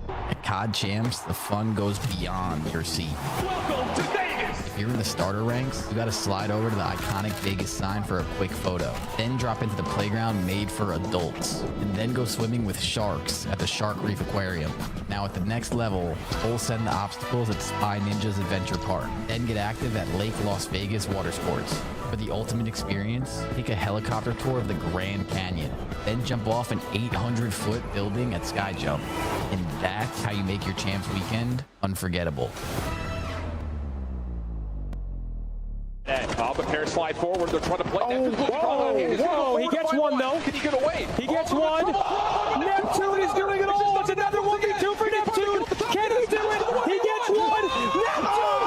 At COD Champs, the fun goes beyond your seat. Welcome to Vegas! If you're in the starter ranks, you gotta slide over to the iconic Vegas sign for a quick photo. Then drop into the playground made for adults. And then go swimming with sharks at the Shark Reef Aquarium. Now at the next level, full send the obstacles at Spy Ninja's Adventure Park. Then get active at Lake Las Vegas Water Sports. For the ultimate experience, take a helicopter tour of the Grand Canyon. Then jump off an 800-foot building at Sky Jump. And that's how you make your Champs weekend unforgettable. But pair slide forward. They're trying to play. Whoa, he gets one though. Can he get away? He gets one. Neptune is doing it all. It's another 1v2 for Neptune. Can he do it? He gets one. Neptune!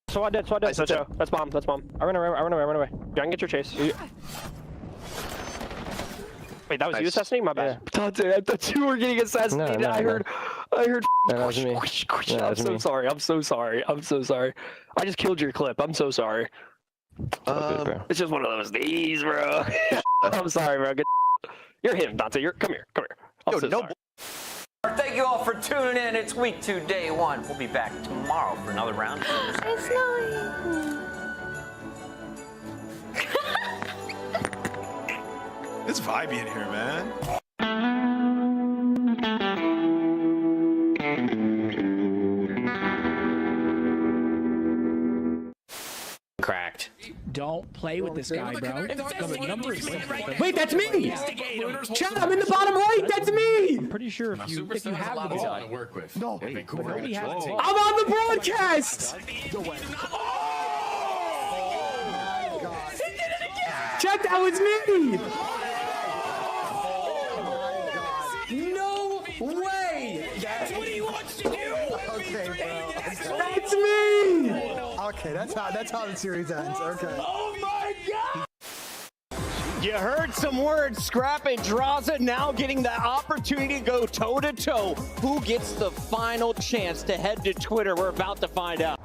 So I did. That's bomb. I run away. Yeah, I can get your chase. Wait, that was you assassinating? My bad. Yeah. I thought you were getting assassinated. No, I heard. No, that was me. I'm so sorry. I just killed your clip. I'm so sorry. It's just one of those days, bro. I'm sorry, bro. You're him, Dante. Come here. I'm so sorry. Thank you all for tuning in. It's week 2, day 1. We'll be back tomorrow for another round. It's nice. It's vibey in here, man. Cracked. Don't play with this guy, bro. Wait, that's me! Chad, I'm in the bottom right! That's me! I'm pretty sure if you have the ball to work with. No, I'm on the broadcast! Chad, that was me! Okay, that's how the series ends. Okay. Oh my God! You heard some words. Scrap and Draza now getting the opportunity to go toe-to-toe. Who gets the final chance to head to Twitter? We're about to find out.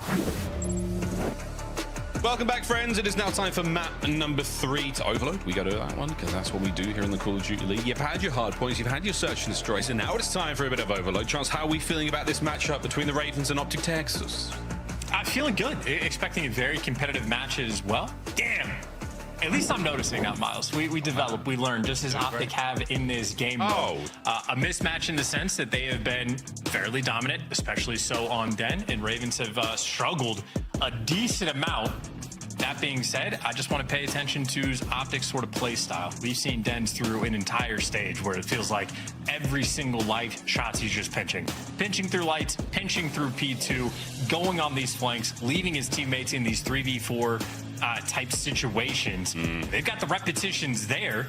Welcome back, friends. It is now time for map number 3 to overload. We go to that one because that's what we do here in the Call of Duty League. You've had your hard points, you've had your search and destroy, so now it's time for a bit of overload. Chance, how are we feeling about this matchup between the Ravens and Optic Texas? I'm feeling good. Expecting a very competitive match as well. Damn. At least I'm noticing that, Miles. We develop, we learn, just as Optic have in this game. A mismatch in the sense that they have been fairly dominant, especially so on Den, and Ravens have struggled a decent amount. That being said, I just want to pay attention to Optic's sort of play style. We've seen Dens through an entire stage where it feels like every single light shots he's just pinching. Pinching through lights, pinching through P2, going on these flanks, leaving his teammates in these 3v4 type situations. They've got the repetitions there.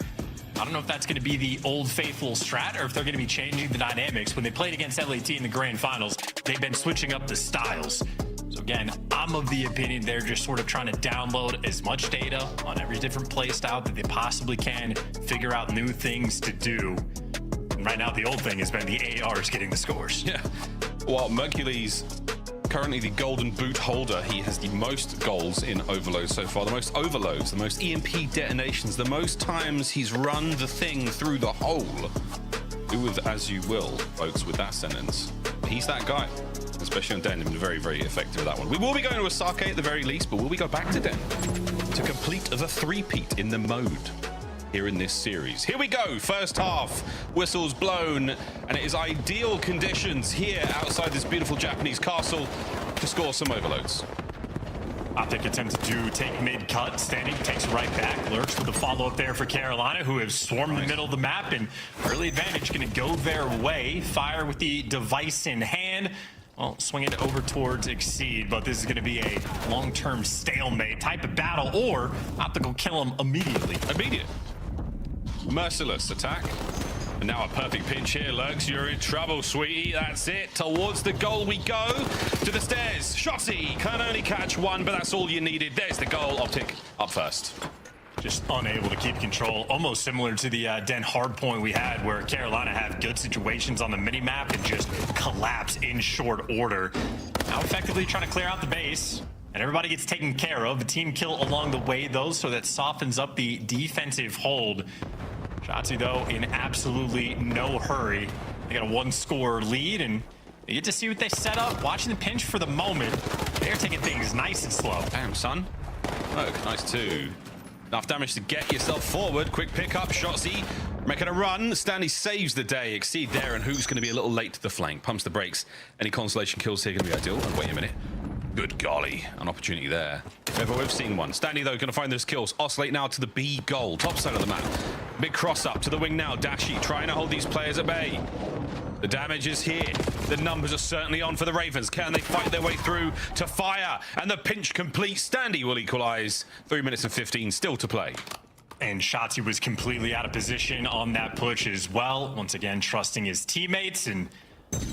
I don't know if that's going to be the old faithful strat or if they're going to be changing the dynamics. When they played against LAT in the grand finals, they've been switching up the styles. So again, I'm of the opinion they're just sort of trying to download as much data on every different play style that they possibly can, figure out new things to do. And right now, the old thing has been the ARs getting the scores. Yeah. Well, Mercury's currently the golden boot holder. He has the most goals in overload so far, the most overloads, the most EMP detonations, the most times he's run the thing through the hole. Do with as you will, folks, with that sentence. He's that guy, especially on Den. Been very, very effective with that one. We will be going to a Sake at the very least, but will we go back to Den to complete the three-peat in the mode here in this series? Here we go. First half, whistles blown, and it is ideal conditions here outside this beautiful Japanese castle to score some overloads. Optic attempts to take mid-cut. Standing takes it right back. Lurks with a follow-up there for Carolina, who have swarmed the middle of the map, and early advantage going to go their way. Fire with the device in hand. Well, swing it over towards Exceed, but this is going to be a long-term stalemate type of battle, or Optic will kill him immediately. Immediate. Merciless attack. And now a perfect pinch here, Lurks. You're in trouble, sweetie. That's it. Towards the goal we go. To the stairs. Shotty can only catch one, but that's all you needed. There's the goal. Optic up first. Just unable to keep control. Almost similar to the Den hardpoint we had, where Carolina have good situations on the mini-map and just collapse in short order. Now effectively trying to clear out the base. And everybody gets taken care of. The team kill along the way, though, so that softens up the defensive hold. Shotzi, though, in absolutely no hurry. They got a one-score lead, and you get to see what they set up. Watching the pinch for the moment. They're taking things nice and slow. Damn, son. Look, nice too. Enough damage to get yourself forward. Quick pickup. Shotzi making a run. Stanley saves the day. Exceed there, and who's going to be a little late to the flank. Pumps the brakes. Any consolation kills here going to be ideal. Oh, wait a minute. Good golly, an opportunity there. If ever we've seen one. Stanley, though, going to find those kills. Oscillate now to the B goal, top side of the map. Big cross up to the wing now. Dashi trying to hold these players at bay. The damage is here. The numbers are certainly on for the Ravens. Can they fight their way through to fire? And the pinch complete. Standy will equalize. 3 minutes and 15 still to play. And Shotzi was completely out of position on that push as well. Once again, trusting his teammates and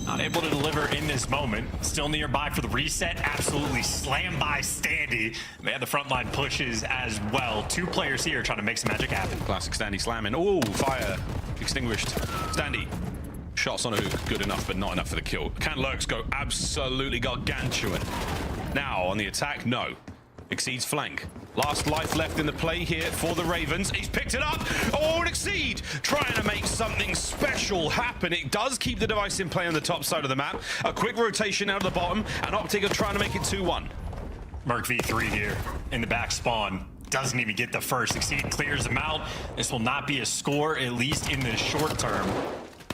not able to deliver in this moment. Still nearby for the reset. Absolutely slammed by Standy. They had the frontline pushes as well. Two players here trying to make some magic happen. Classic Standy slamming. Oh, fire extinguished. Standy. Shots on a hook. Good enough, but not enough for the kill. Can Lurks go absolutely gargantuan? Now on the attack, no. Exceeds flank. Last life left in the play here for the Ravens. He's picked it up. Oh, and Exceed trying to make something special happen. It does keep the device in play on the top side of the map. A quick rotation out of the bottom, and Optic are trying to make it 2-1. Merc V3 here in the back spawn. Doesn't even get the first. Exceed clears them out. This will not be a score, at least in the short term.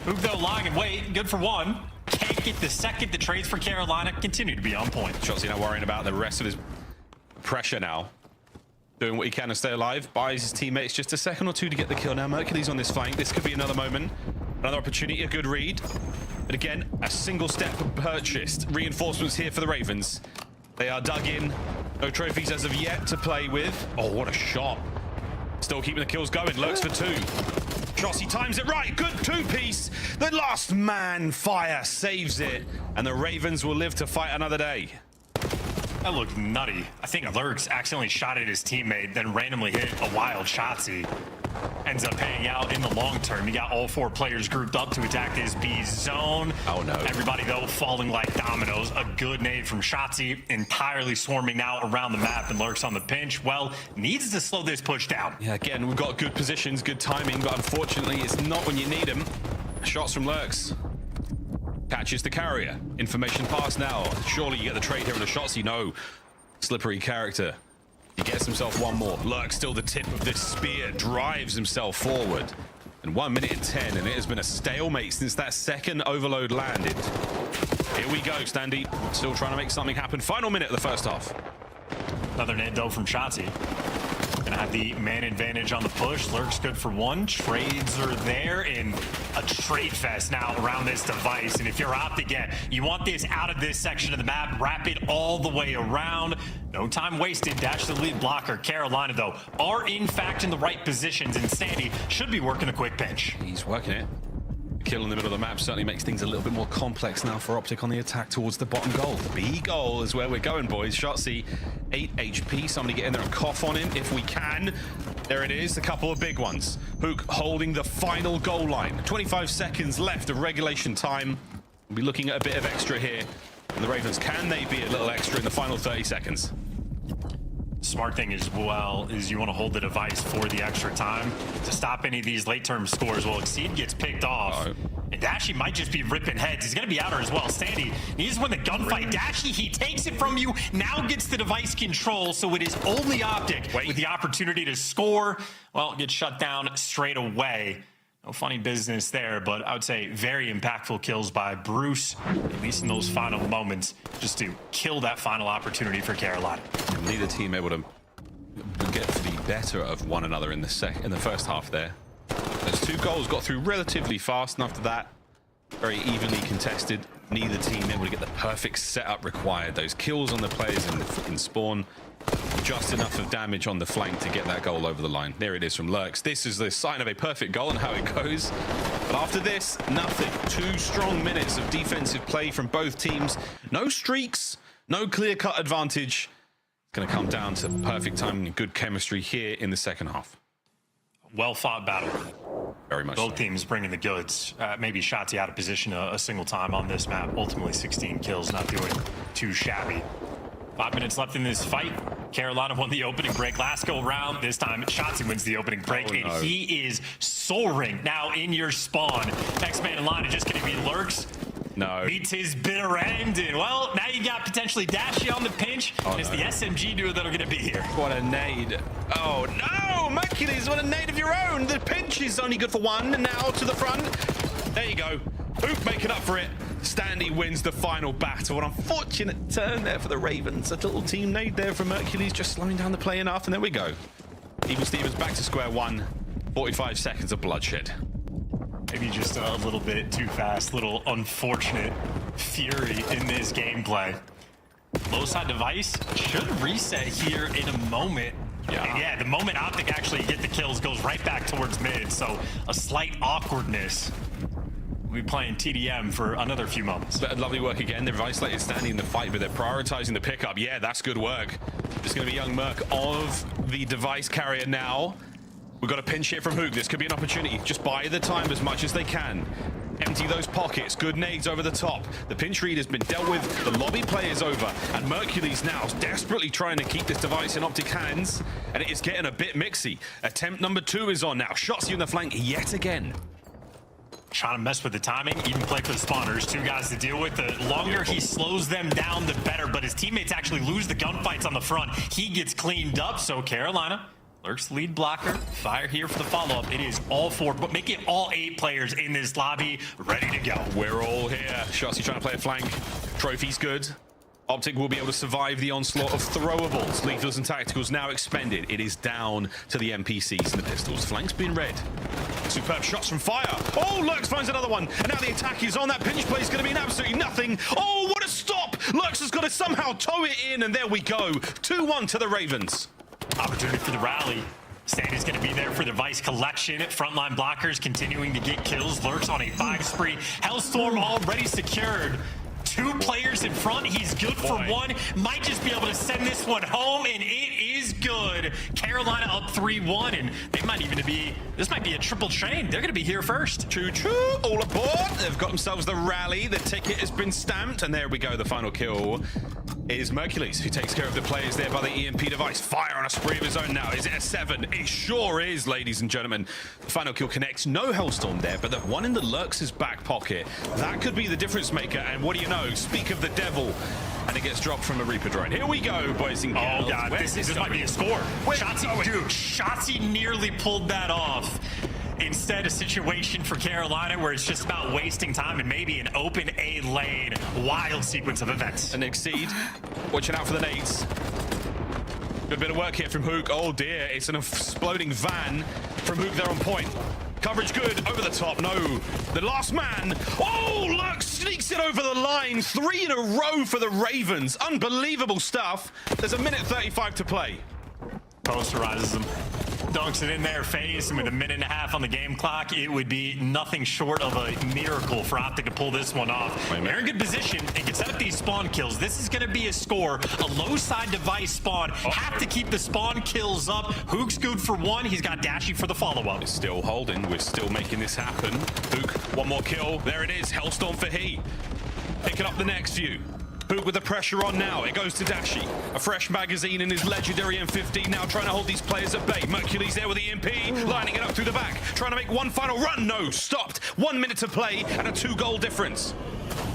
Hook, though, lying in wait. Good for one. Can't get the second. The trades for Carolina continue to be on point. Shotzi now worrying about the rest of his pressure now. Doing what he can to stay alive. Buys his teammates just a second or two to get the kill. Now Mercury's on this flank. This could be another moment. Another opportunity, a good read. But again, a single step purchased. Reinforcements here for the Ravens. They are dug in. No trophies as of yet to play with. Oh, what a shot. Still keeping the kills going. Lurks for two. Shotzi times it right. Good two-piece. The last man fire saves it. And the Ravens will live to fight another day. That looked nutty. I think Lurks accidentally shot at his teammate, then randomly hit a wild Shotzzy. Ends up paying out in the long term. You got all 4 players grouped up to attack this B zone. Oh no. Everybody though falling like dominoes. A good nade from Shotzzy, entirely swarming now around the map, and Lurks on the pinch. Well, needs to slow this push down. Yeah, again, we've got good positions, good timing, but unfortunately it's not when you need them. Shots from Lurks. Catches the carrier. Information pass now. Surely you get the trade here on the Shotzzy. No. Slippery character. He gets himself one more. Lurk still the tip of this spear. Drives himself forward. And 1 minute and 10. And it has been a stalemate since that second overload landed. Here we go, Standy. Still trying to make something happen. Final minute of the first half. Another nade though from Shotzzy. Gonna have the man advantage on the push. Lurk's good for 1. Trades are there in a trade fest now around this device. And if you're Optic, you want this out of this section of the map. Wrap it all the way around. No time wasted. Dash the lead blocker. Carolina, though, are in fact in the right positions. And Sandy should be working a quick pinch. He's working it. Kill in the middle of the map certainly makes things a little bit more complex now for Optic on the attack towards the bottom goal. The B goal is where we're going, boys. Shotzzy, 8 HP. Somebody get in there and cough on him if we can. There it is, a couple of big ones. Hook holding the final goal line. 25 seconds left of regulation time. We'll be looking at a bit of extra here. And the Ravens, can they be a little extra in the final 30 seconds? Smart thing as well is you want to hold the device for the extra time to stop any of these late-term scores. Well, Exceed gets picked off, and Dashy might just be ripping heads. He's going to be outer as well. Sandy needs to win the gunfight. Dashy, he takes it from you, now gets the device control, so it is only Optic with the opportunity to score. Well, gets shut down straight away. No funny business there, but I would say very impactful kills by Bruce, at least in those final moments, just to kill that final opportunity for Carolina. Neither team able to get the better of one another in the first half there. Those 2 goals got through relatively fast, and after that, very evenly contested. Neither team able to get the perfect setup required. Those kills on the players in spawn, just enough of damage on the flank to get that goal over the line. There it is from Lurks. This is the sign of a perfect goal and how it goes. But after this, nothing. 2 strong minutes of defensive play from both teams. No streaks, no clear-cut advantage. It's going to come down to perfect timing and good chemistry here in the second half. Well-fought battle. Very much Both so. teams bringing the goods. Maybe Shotzzy out of position a single time on this map. Ultimately 16 kills, not doing too shabby. 5 minutes left in this fight. Carolina won the opening break last go round. This time, Shotzzy wins the opening break, and he is soaring now in your spawn. Next man in line is just going to be Lurks. No. Meets his bitter end, and well, now you got potentially Dashy on the pinch. It's the SMG duo that are going to be here. What a nade. Oh, no! Mercules, what a nade of your own. The pinch is only good for 1, and now to the front. There you go. Hoop making up for it. Standy wins the final battle. An unfortunate turn there for the Ravens. A little team nade there from Mercules, just slowing down the play enough, and there we go. Even Stevens back to square 1. 45 seconds of bloodshed. Maybe just a little bit too fast, little unfortunate fury in this gameplay. Low side device should reset here in a moment. Yeah, the moment Optic actually get the kills goes right back towards mid, so a slight awkwardness. We'll be playing TDM for another few moments. But lovely work again. They've isolated Standy in the fight, but they're prioritizing the pickup. Yeah, that's good work. It's going to be Young Merc of the device carrier now. We've got a pinch here from Hook. This could be an opportunity. Just buy the time as much as they can. Empty those pockets. Good nades over the top. The pinch read has been dealt with. The lobby play is over. And Mercules now is desperately trying to keep this device in Optic hands. And it is getting a bit mixy. Attempt number 2 is on now. Shotzzy in the flank yet again. Trying to mess with the timing, even play for the spawners. 2 guys to deal with. The longer he slows them down, the better. But his teammates actually lose the gunfights on the front. He gets cleaned up, so Carolina Lurks lead blocker. Fire here for the follow-up. It is all 4, but make it all 8 players in this lobby ready to go. We're all here. Shotzzy trying to play a flank. Trophy's good. Optic will be able to survive the onslaught of throwables. Lethals and tacticals now expended. It is down to the NPCs and the pistols. Flank's been red. Superb shots from fire. Oh, Lurks finds another one. And now the attack is on. That pinch play is going to mean absolutely nothing. Oh, what a stop. Lurks has got to somehow tow it in. And there we go. 2-1 to the Ravens. Opportunity for the rally. Sandy's going to be there for the device collection. Frontline blockers continuing to get kills. Lurks on a 5 spree. Hellstorm already secured. 2 players in front. He's good for 1. Might just be able to send this one home, and it is good. Carolina up 3-1, and they might even be, this might be a triple chain. They're going to be here first. Choo-choo, all aboard. They've got themselves the rally. The ticket has been stamped, and there we go. The final kill is Mercules, who takes care of the players there by the EMP device. Fire on a spree of his own now. Is it a 7? It sure is, ladies and gentlemen. The final kill connects. No Hellstorm there, but the one in the Lurks' back pocket. That could be the difference maker. And what do you know? Speak of the devil. And it gets dropped from a Reaper drone. Here we go, boys and girls. Oh, God. This might be a score. Shotzzy nearly pulled that off. Instead, a situation for Carolina where it's just about wasting time and maybe an open A lane. Wild sequence of events. And Exceed, watching out for the nades. Good bit of work here from Hook. Oh dear, it's an exploding van from Hook there on point. Coverage good, over the top, no. The last man. Oh, Lurk sneaks it over the line. 3 in a row for the Ravens. Unbelievable stuff. There's 1:35 to play. Posterizes them. Dunks it in their face, and with 1.5 minutes on the game clock, it would be nothing short of a miracle for Optic to pull this one off. They're in good position and can set up these spawn kills. This is going to be a score. A low side device spawn. Have to keep the spawn kills up. Hook's good for 1. He's got Dashy for the follow-up. It's still holding. We're still making this happen. Hook, 1 more kill. There it is. Hellstorm for he. Picking up the next few. Hook with the pressure on now. It goes to Dashy. A fresh magazine in his legendary M15 now, trying to hold these players at bay. Mercules there with the EMP, lining it up through the back, trying to make one final run. No, stopped. 1 minute to play and a 2-goal difference.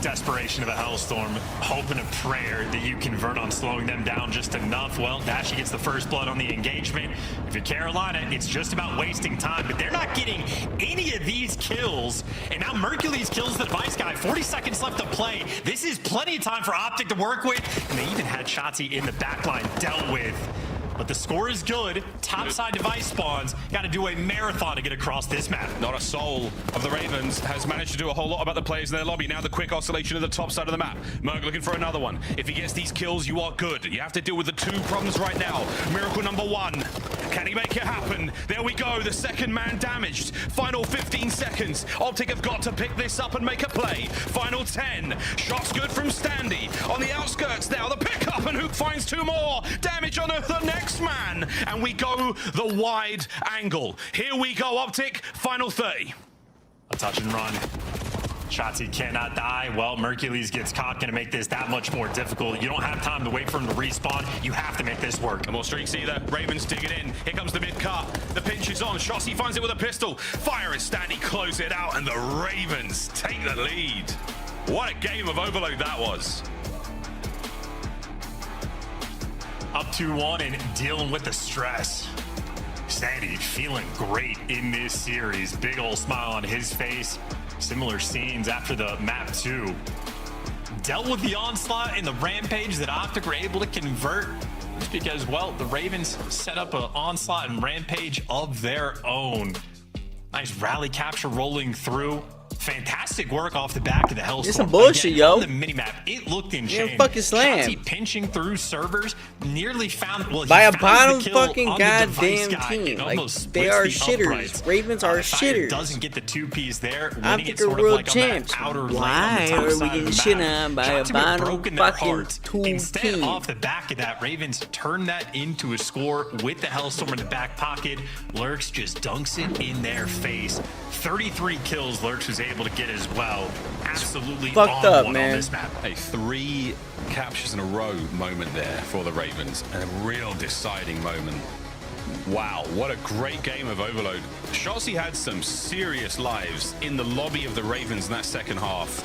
Desperation of a Hellstorm, hoping a prayer that you convert on slowing them down just enough. Well, Dashy gets the first blood on the engagement. If you're Carolina, it's just about wasting time, but they're not getting any of these kills. And now Mercules kills the device guy. 40 seconds left to play. This is plenty of time for Optic to work with, and they even had Shotzzy in the backline dealt with. But the score is good. Topside device spawns. Got to do a marathon to get across this map. Not a soul of the Ravens has managed to do a whole lot about the players in their lobby. Now the quick oscillation of the top side of the map. Merc looking for another one. If he gets these kills, you are good. You have to deal with the 2 problems right now. Miracle number 1. Can he make it happen? There we go. The second man damaged. Final 15 seconds. Optic have got to pick this up and make a play. Final 10. Shots good from Standy. On the outskirts now. The pickup, and Hook finds 2 more. Damage on the next man, and we go the wide angle. Here we go, Optic. Final 30. A touch and run. Shotzzy cannot die. Well, Mercules gets caught. Going to make this that much more difficult. You don't have time to wait for him to respawn. You have to make this work. No more streaks either. Ravens dig it in. Here comes the mid-cut. The pinch is on. Shotzzy finds it with a pistol. Fire is Standy. Close it out, and the Ravens take the lead. What a game of overload that was. Up 2-1 and dealing with the stress. Standy feeling great in this series. Big old smile on his face. Similar scenes after the map 2. Dealt with the onslaught and the rampage that Optic were able to convert. Just because, well, the Ravens set up an onslaught and rampage of their own. Nice rally capture rolling through. Fantastic work off the back of the Hellstorm. It's some bullshit, again, yo. On the minimap, it looked in chain. Yeah, fucking slam. Shotzzy pinching through servers, nearly found. Well, by a found bottom the fucking goddamn guy. team. Like, Almost they are the shitters. uprights. Ravens are shitters. Doesn't get the 2Ps there. Optic are world champs. Why are we getting shit on by a bottom fucking 2 Instead, team? off the back of that, Ravens turn that into a score with the Hellstorm in the back pocket. Lurks just dunks it in their face. 33 kills Lurks was able to get as well. Absolutely fucked up, man. On this map. A 3 captures in a row moment there for the Ravens, and a real deciding moment. Wow, what a great game of overload. Shotzzy had some serious lives in the lobby of the Ravens in that second half.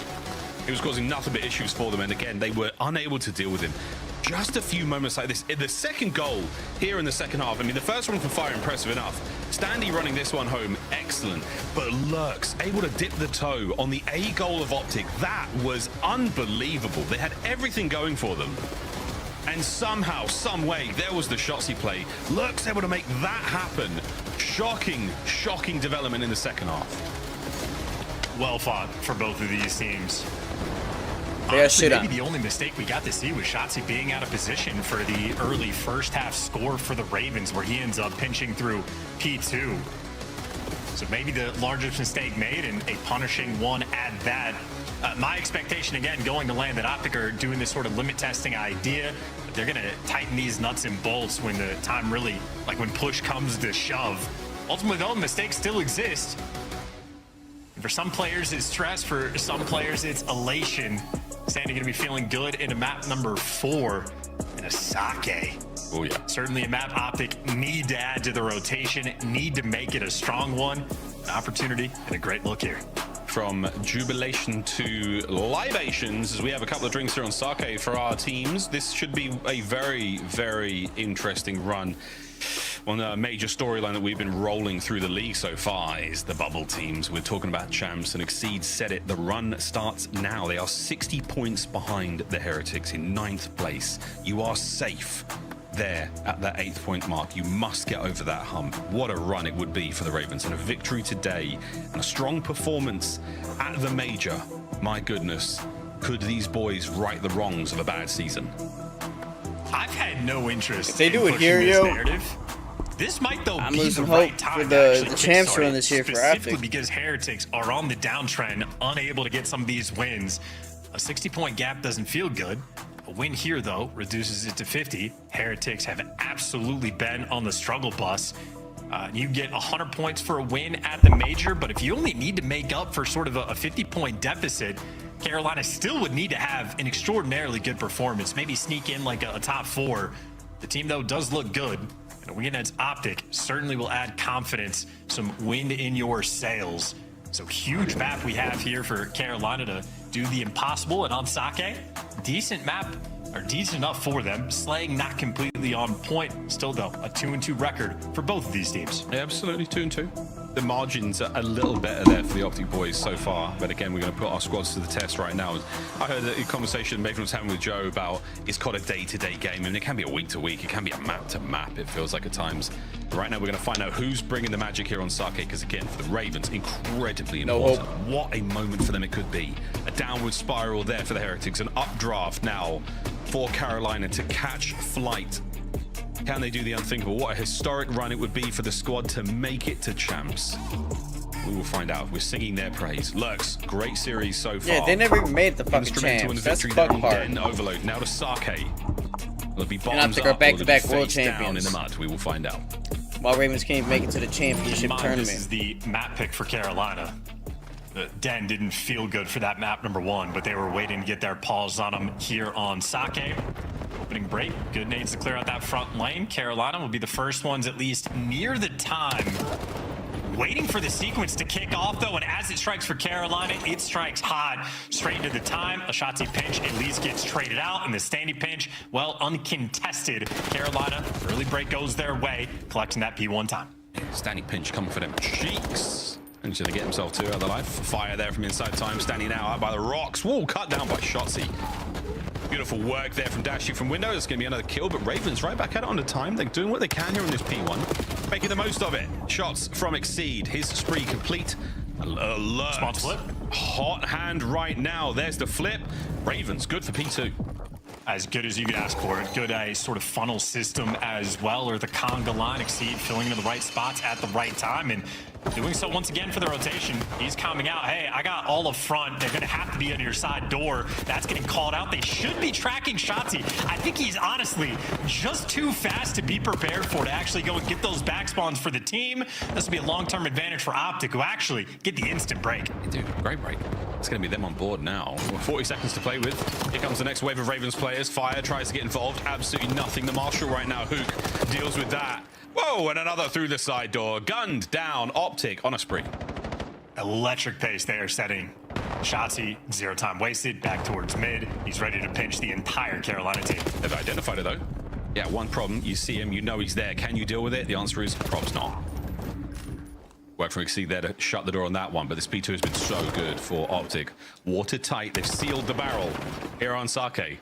He was causing nothing but issues for them, and again, they were unable to deal with him. Just a few moments like this. In the second goal here in the second half, I mean, the first one for Fire, impressive enough. Standy running this one home, excellent. But Lurks able to dip the toe on the A goal of Optic. That was unbelievable. They had everything going for them. And somehow, some way, there was the Shotzzy play. Lurks able to make that happen. Shocking, shocking development in the second half. Well fought for both of these teams. Yeah, maybe the only mistake we got to see was Shotzzy being out of position for the early first half score for the Ravens, where he ends up pinching through P2. So maybe the largest mistake made and a punishing one at that. My expectation, again, going to land that Optic are doing this sort of limit testing idea. But they're going to tighten these nuts and bolts when the time really, like when push comes to shove. Ultimately, though, mistakes still exist. For some players, it's stress. For some players, it's elation. Sandy going to be feeling good in a map number 4 in a Sake. Oh, yeah. Certainly a map Optic need to add to the rotation, need to make it a strong one. An opportunity and a great look here. From jubilation to libations, as we have a couple of drinks here on Sake for our teams. This should be a very, very interesting run. One major storyline that we've been rolling through the league so far is the bubble teams. We're talking about champs, and Exceed said it. The run starts now. They are 60 points behind the Heretics in 9th place. You are safe there at that 8th point mark. You must get over that hump. What a run it would be for the Ravens, and a victory today and a strong performance at the major. My goodness, could these boys right the wrongs of a bad season? I've had no interest If they do in it here, pushing this yo, narrative. This might, though, I'm be losing the right hope time for to the actually champs kickstart run it, this year for specifically Optic. because Heretics are on the downtrend, unable to get some of these wins. A 60-point gap doesn't feel good. A win here, though, reduces it to 50. Heretics have absolutely been on the struggle bus. You get 100 points for a win at the major, but if you only need to make up for sort of a 50-point deficit, Carolina still would need to have an extraordinarily good performance, maybe sneak in like a top 4. The team, though, does look good. And a win against Optic certainly will add confidence, some wind in your sails. So huge map we have here for Carolina to do the impossible. And on Sake, decent map, or decent enough for them. Slaying not completely on point. Still, though, a 2-2 record for both of these teams. Yeah, absolutely, 2-2. The margins are a little better there for the Optic boys so far, but again, we're going to put our squads to the test right now. I heard a conversation Maven was having with Joe about it's got a day-to-day game, and it can be a week-to-week, it can be a map-to-map, it feels like at times. But right now, we're going to find out who's bringing the magic here on Sake, because again, for the Ravens, incredibly important. What a moment for them it could be. A downward spiral there for the Heretics, an updraft now for Carolina to catch flight. Can they do the unthinkable? What a historic run it would be for the squad to make it to champs. We will find out. We're singing their praise. Lurks, great series so far. Yeah, they never even made the fucking Instrumental in the champs. That's victory the there fuck on part. Den Overload. Now to Sake. Will it be And bottoms Optic are up, or will it be back-to-back world face down in champions. the mud? We will find out. While Ravens can't even make it to the championship tournament. This is the map pick for Carolina. Den didn't feel good for that map number 1, but they were waiting to get their paws on them here on Sake. Opening break, good nades to clear out that front lane. Carolina will be the first ones, at least near the time. Waiting for the sequence to kick off, though, and as it strikes for Carolina, it strikes hot. Straight into the time, a Shotzi pinch at least gets traded out, and the Standy pinch, well, uncontested. Carolina, early break goes their way, collecting that P1 time. Standing pinch coming for them cheeks. And he's going to get himself 2 out of the life. Fire there from inside time, standing now out by the rocks. Whoa, cut down by Shotzi. Beautiful work there from Dashy from window. It's going to be another kill, but Ravens right back at it on the time. They're doing what they can here on this P1. Making the most of it. Shots from Exceed. His spree complete. Alert. Spot flip. Hot hand right now. There's the flip. Ravens, good for P2. As good as you could ask for it. Good a sort of funnel system as well, or the conga line. Exceed filling into the right spots at the right time, and doing so once again for the rotation. He's coming out. Hey, I got all up front. They're going to have to be on your side door. That's getting called out. They should be tracking Shotzi. I think he's honestly just too fast to be prepared for, to actually go and get those back spawns for the team. This will be a long-term advantage for Optic, who actually get the instant break. Dude, great break. It's going to be them on board now. 40 seconds to play with. Here comes the next wave of Ravens players. Fire tries to get involved. Absolutely nothing. The Marshal right now, Hook, deals with that. Whoa, and another through the side door. Gunned down. Optic on a spree. Electric pace they are setting. Shotzi, 0 time wasted. Back towards mid. He's ready to pinch the entire Carolina team. They've identified it, though. Yeah, one problem. You see him. You know he's there. Can you deal with it? The answer is probs not. Work from Exceed there to shut the door on that one, but this P2 has been so good for Optic. Watertight. They've sealed the barrel here on Sake.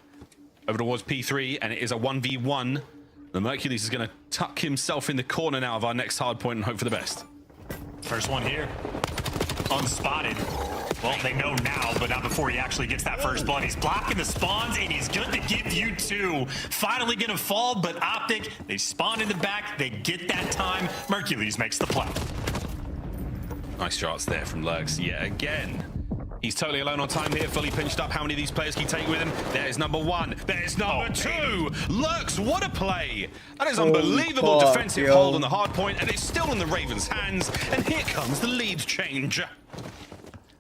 Over towards P3, and it is a 1v1. The Mercules is going to tuck himself in the corner now of our next hard point and hope for the best. First one here. Unspotted. Well, they know now, but not before he actually gets that first blood. He's blocking the spawns, and he's good to give you 2. Finally going to fall, but Optic, they spawn in the back. They get that time. Mercules makes the play. Nice shots there from Lurks yet again. He's totally alone on time here, fully pinched up. How many of these players can he take with him? There's number one. There's number two. Lurks, what a play. That is unbelievable defensive hold on the hard point, and it's still in the Ravens' hands. And here comes the lead change.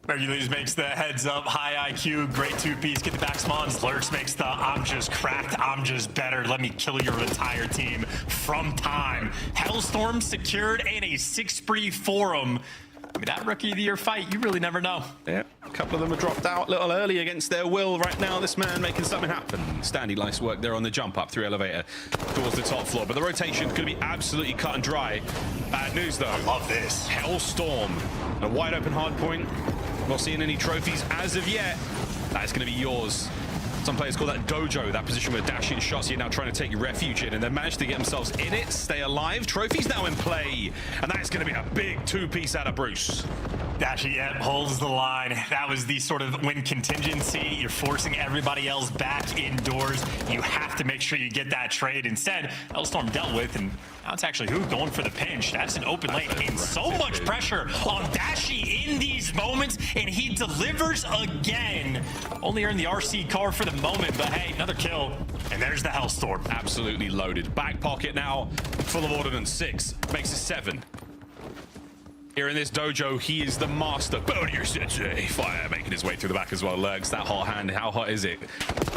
Mercules makes the heads up, high IQ, great two-piece, get the back spawns. Lurks makes the I'm just cracked, I'm just better, let me kill your entire team from time. Hellstorm secured and a 6-spree for him. I mean, that Rookie of the Year fight, you really never know. Yeah, a couple of them have dropped out a little early against their will. Right now, this man making something happen. Standy, nice work there on the jump up through elevator towards the top floor. But the rotation could be absolutely cut and dry. Bad news, though. I love this. Hellstorm. A wide open hard point. Not seeing any trophies as of yet. That is going to be yours. Some players call that dojo, that position where dashing shots you're now trying to take your refuge in, and they managed to get themselves in it, stay alive. Trophies now in play, and that's going to be a big two-piece out of Bruce. Dashi holds the line. That was the sort of win contingency. You're forcing everybody else back indoors. You have to make sure you get that trade. Instead, Hellstorm dealt with, and now it's actually who going for the pinch. That's an open lane. And so much pressure on Dashi in these moments, and he delivers again. Only earned the RC car for the moment, but hey, another kill. And there's the Hellstorm. Absolutely loaded. Back pocket now, full of ordnance. 6, makes it 7. Here in this dojo, he is the master. Bodio Sensei. Fire making his way through the back as well. Lurks, that hot hand. How hot is it?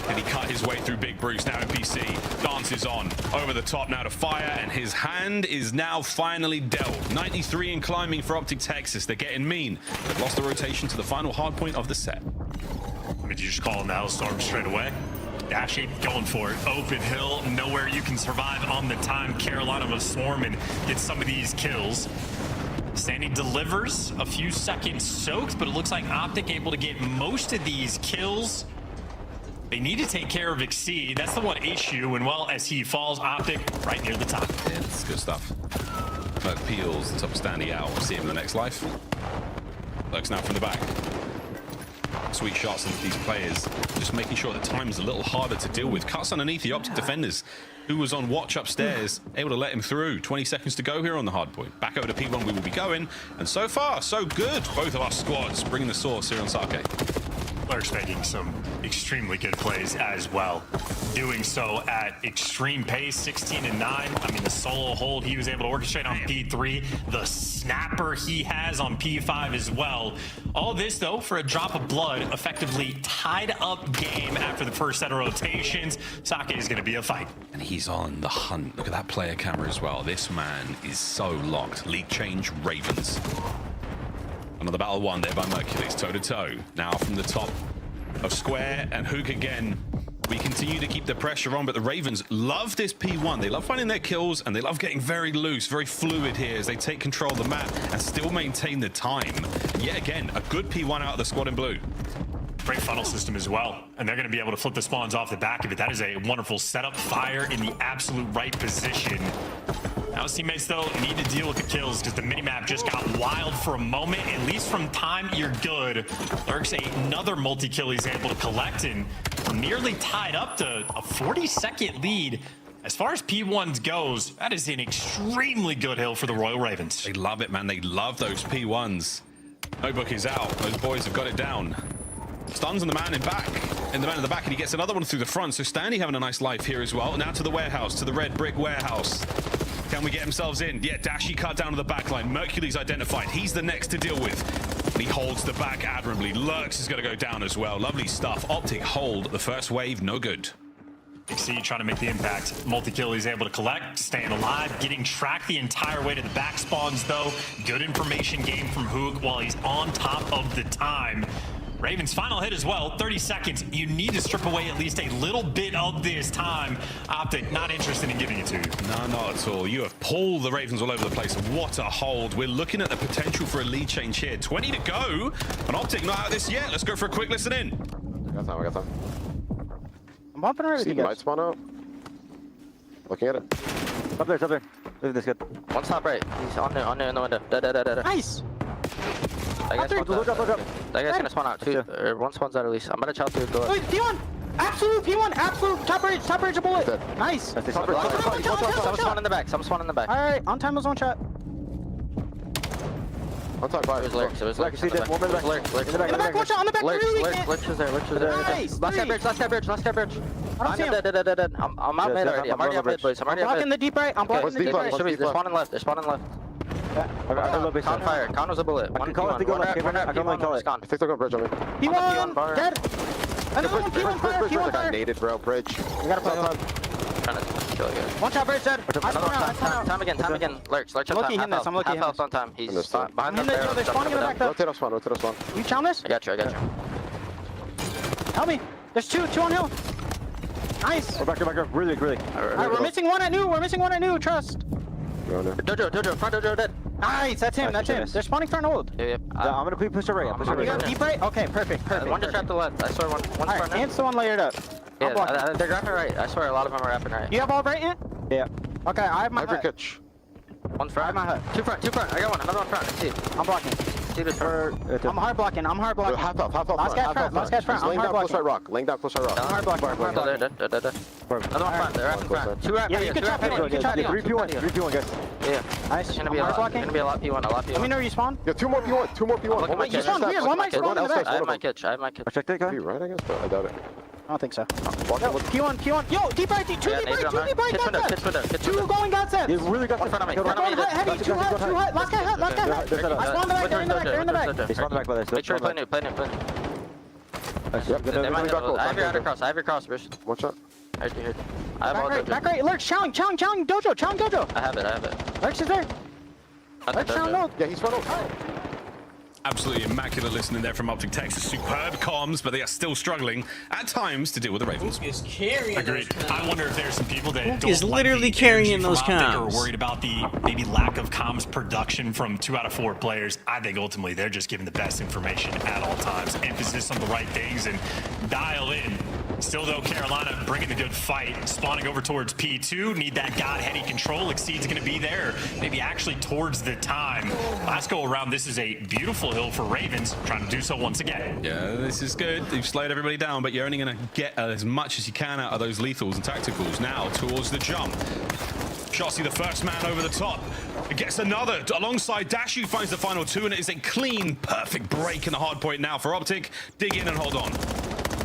Can he cut his way through Big Bruce? Now NPC dances on over the top now to Fire, and his hand is now finally dealt. 93 and climbing for Optic Texas. They're getting mean. They've lost the rotation to the final hard point of the set. I mean, you just call him the Hellstorm straight away. Dashi going for it. Open hill, nowhere you can survive on the time. Carolina will swarm and get some of these kills. Sandy delivers a few seconds soaked, but it looks like Optic able to get most of these kills. They need to take care of Exceed. That's the one issue. And well, as he falls, Optic right near the top. Yeah, it's good stuff. Merc peels the top Standy out. We'll see him in the next life. Lurks now from the back. Sweet shots into these players. Just making sure the time is a little harder to deal with. Cuts underneath the Optic defenders, who was on watch upstairs, able to let him through. 20 seconds to go here on the hard point. Back over to P1 we will be going. And so far, so good. Both of our squads bringing the sauce here on Sake. Lurks making some extremely good plays as well. Doing so at extreme pace, 16 and 9. I mean, the solo hold he was able to orchestrate on P3, the snapper he has on P5 as well. All this, though, for a drop of blood, effectively tied up game after the first set of rotations. Sake is going to be a fight. And he's on the hunt. Look at that player camera as well. This man is so locked. League change, Ravens. Another battle won there by Mercules, toe-to-toe. Now from the top of Square and Hook again. We continue to keep the pressure on, but the Ravens love this P1. They love finding their kills, and they love getting very loose, very fluid here as they take control of the map and still maintain the time. And yet again, a good P1 out of the squad in blue. Great funnel system as well, and they're going to be able to flip the spawns off the back of it. That is a wonderful setup. Fire in the absolute right position. Now his teammates, though, need to deal with the kills because the minimap just got wild for a moment. At least from time, you're good. Lurks another multi-kill he's able to collect, and nearly tied up to a 40-second lead. As far as P1s goes, that is an extremely good hill for the Royal Ravens. They love it, man. They love those P1s. Notebook is out. Those boys have got it down. Stuns on the man in the man in the back, and he gets another one through the front. So Standy having a nice life here as well. Now to the warehouse, to the red brick warehouse. Can we get themselves in? Yeah, Dashi cut down to the back line. Mercules identified. He's the next to deal with. He holds the back admirably. Lurks is going to go down as well. Lovely stuff. Optic hold the first wave. No good. Exceed trying to make the impact. Multi-kill he's able to collect, staying alive, getting tracked the entire way to the back spawns, though. Good information gain from Hook while he's on top of the time. Ravens final hit as well, 30 seconds. You need to strip away at least a little bit of this time. Optic not interested in giving it to you. No, not at all. You have pulled the Ravens all over the place. What a hold. We're looking at the potential for a lead change here. 20 to go. And Optic not out of this yet. Let's go for a quick listen in. We got time. I'm hopping around with you See, guys. might spawn out. Looking at it. Up there, it's up there. Leave this good. One top right. He's on there in the window. Da. Nice! That guy's Look up. That guy's gonna spawn out too. Or one spawns out at least. I'm gonna chow through the door. Wait, P1! Absolute P1! Absolute top range a bullet! Nice! Some spawn in the back. Alright, on time was on chat. I'll talk about it. It was Lurks. See that one in the back. Lurks. In the back, watch out, on the back. Lurks is there. Nice. Last guy bridge. I don't see him. Dead. I'm out mid already. I'm already out mid, boys. I'm already out Blocking mid. the deep right. I'm blocking the deep right. They're spawning left. Count fire. Count was a bullet. One P1. I think they're going bridge on me. P1 dead. Another one. P1 fire. Bridge, P1 got fire. naded, bro. Bridge. We gotta play on. Trying to kill again. One shot bridge dead. Time again. Lurks on Looking time. him this. I'm looking him. Half health on time. He's behind the They're barrel. spawning in the back though. Rotate off spawn. You challenge this? I got you. Help me. There's two on hill. Nice. We're back up. Really. Alright, we're missing one at new. Trust. Dojo. Front Dojo dead. Nice. That's him. They're spawning front old. Yeah. I'm gonna push it right. You got deep right? Okay, perfect. One just trapped to the left. I saw one. One's front. Alright, the one layered up. Yeah, they're grabbing right. I swear a lot of them are wrapping right. You have all right yet? Yeah. Okay, I have my hut. Catch. One front. I have my hut. Two front. I got one. Another one front. I see it. I'm blocking. See this front. I'm hard blocking. Half health. Last guy's front. I'm hard blocking. Laying down close right rock. I'm hard blocking. Dead. Another one front. They're wrapping front. Two wrap. Yeah, you can chop it. 3P1, guys. Yeah. Nice. It's gonna be a lot P1. Let me know where you spawn. Yeah, two more P1. Wait, you spawned weird. One might spawn in the back. I have my kitch. I checked that guy. Right, I guess, but I doubt it. I don't think so. P1. Yo, deep right. Two deep right. Two going outside. You really got one front of me. Heavy. Two hut. Last guy hut. I spawned the back. They're in the back. They spawned the back by this. Make sure you play new. I have your cross, Bruce. One shot. I have all Dojo. Back right. Lurks. Challenge Dojo. I have it. Lurks is there. Lurks challenge Dojo. Yeah, he's front out. Absolutely immaculate listening there from Optic Texas. Superb comms, but they are still struggling at times to deal with the Ravens. Is carrying. Agreed. I wonder if there's some people that don't is like literally the carrying energy those from Optic or comms. worried about the maybe lack of comms production from 2 out of 4 players. I think ultimately they're just giving the best information at all times. Emphasis on the right things and dial in. Still though, Carolina bringing the good fight, spawning over towards P2. Need that God-heady control. Exceed's going to be there. Maybe actually towards the time. Last go around, this is a beautiful hill for Ravens, trying to do so once again. Yeah, this is good. You've slowed everybody down, but you're only going to get as much as you can out of those lethals and tacticals. Now towards the jump. Shossi, the first man over the top. It gets another alongside Dashu, finds the final 2, and it is a clean, perfect break in the hard point now for Optic. Dig in and hold on.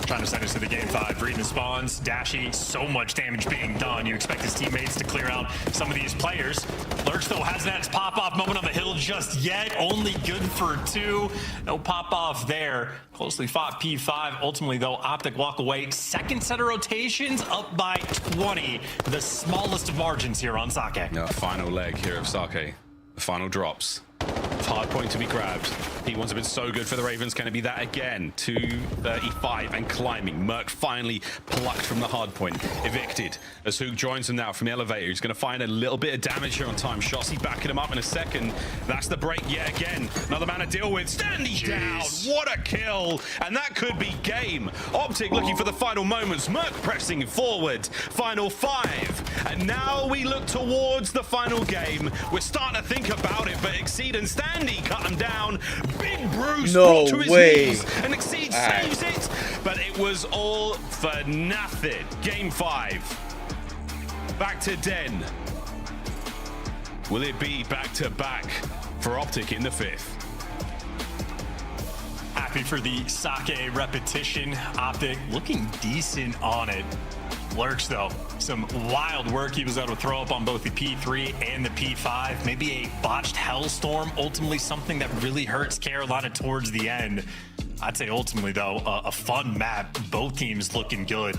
Trying to send us to the game 5. Reading the spawns. Dashy, so much damage being done. You expect his teammates to clear out some of these players. Lurch, though, hasn't had his pop-off moment on the hill just yet. Only good for 2. No pop-off there. Closely fought P5. Ultimately, though, Optic walk away. Second set of rotations up by 20. The smallest of margins here on Sake. Yeah, final leg here of Sake. The final drops. Hard point to be grabbed. P1's been so good for the Ravens. Can it be that again? 235 and climbing. Merc finally plucked from the hard point. Evicted as Hook joins him now from the elevator. He's going to find a little bit of damage here on time. Shossi backing him up in a second. That's the break yet again. Another man to deal with. Standy down. What a kill. And that could be game. Optic looking for the final moments. Merc pressing forward. Final 5. And now we look towards the final game. We're starting to think about it, but Exceed and Standy cut him down. Big Bruce brought to his knees, and Exceed saves it, but it was all for nothing. Game 5. Back to Den. Will it be back to back for Optic in the 5th? Happy for the Sake repetition. Optic looking decent on it. Lurch, though, some wild work he was able to throw up on both the P3 and the P5. Maybe a botched Hellstorm, ultimately something that really hurts Carolina towards the end. I'd say ultimately, though, a fun map. Both teams looking good,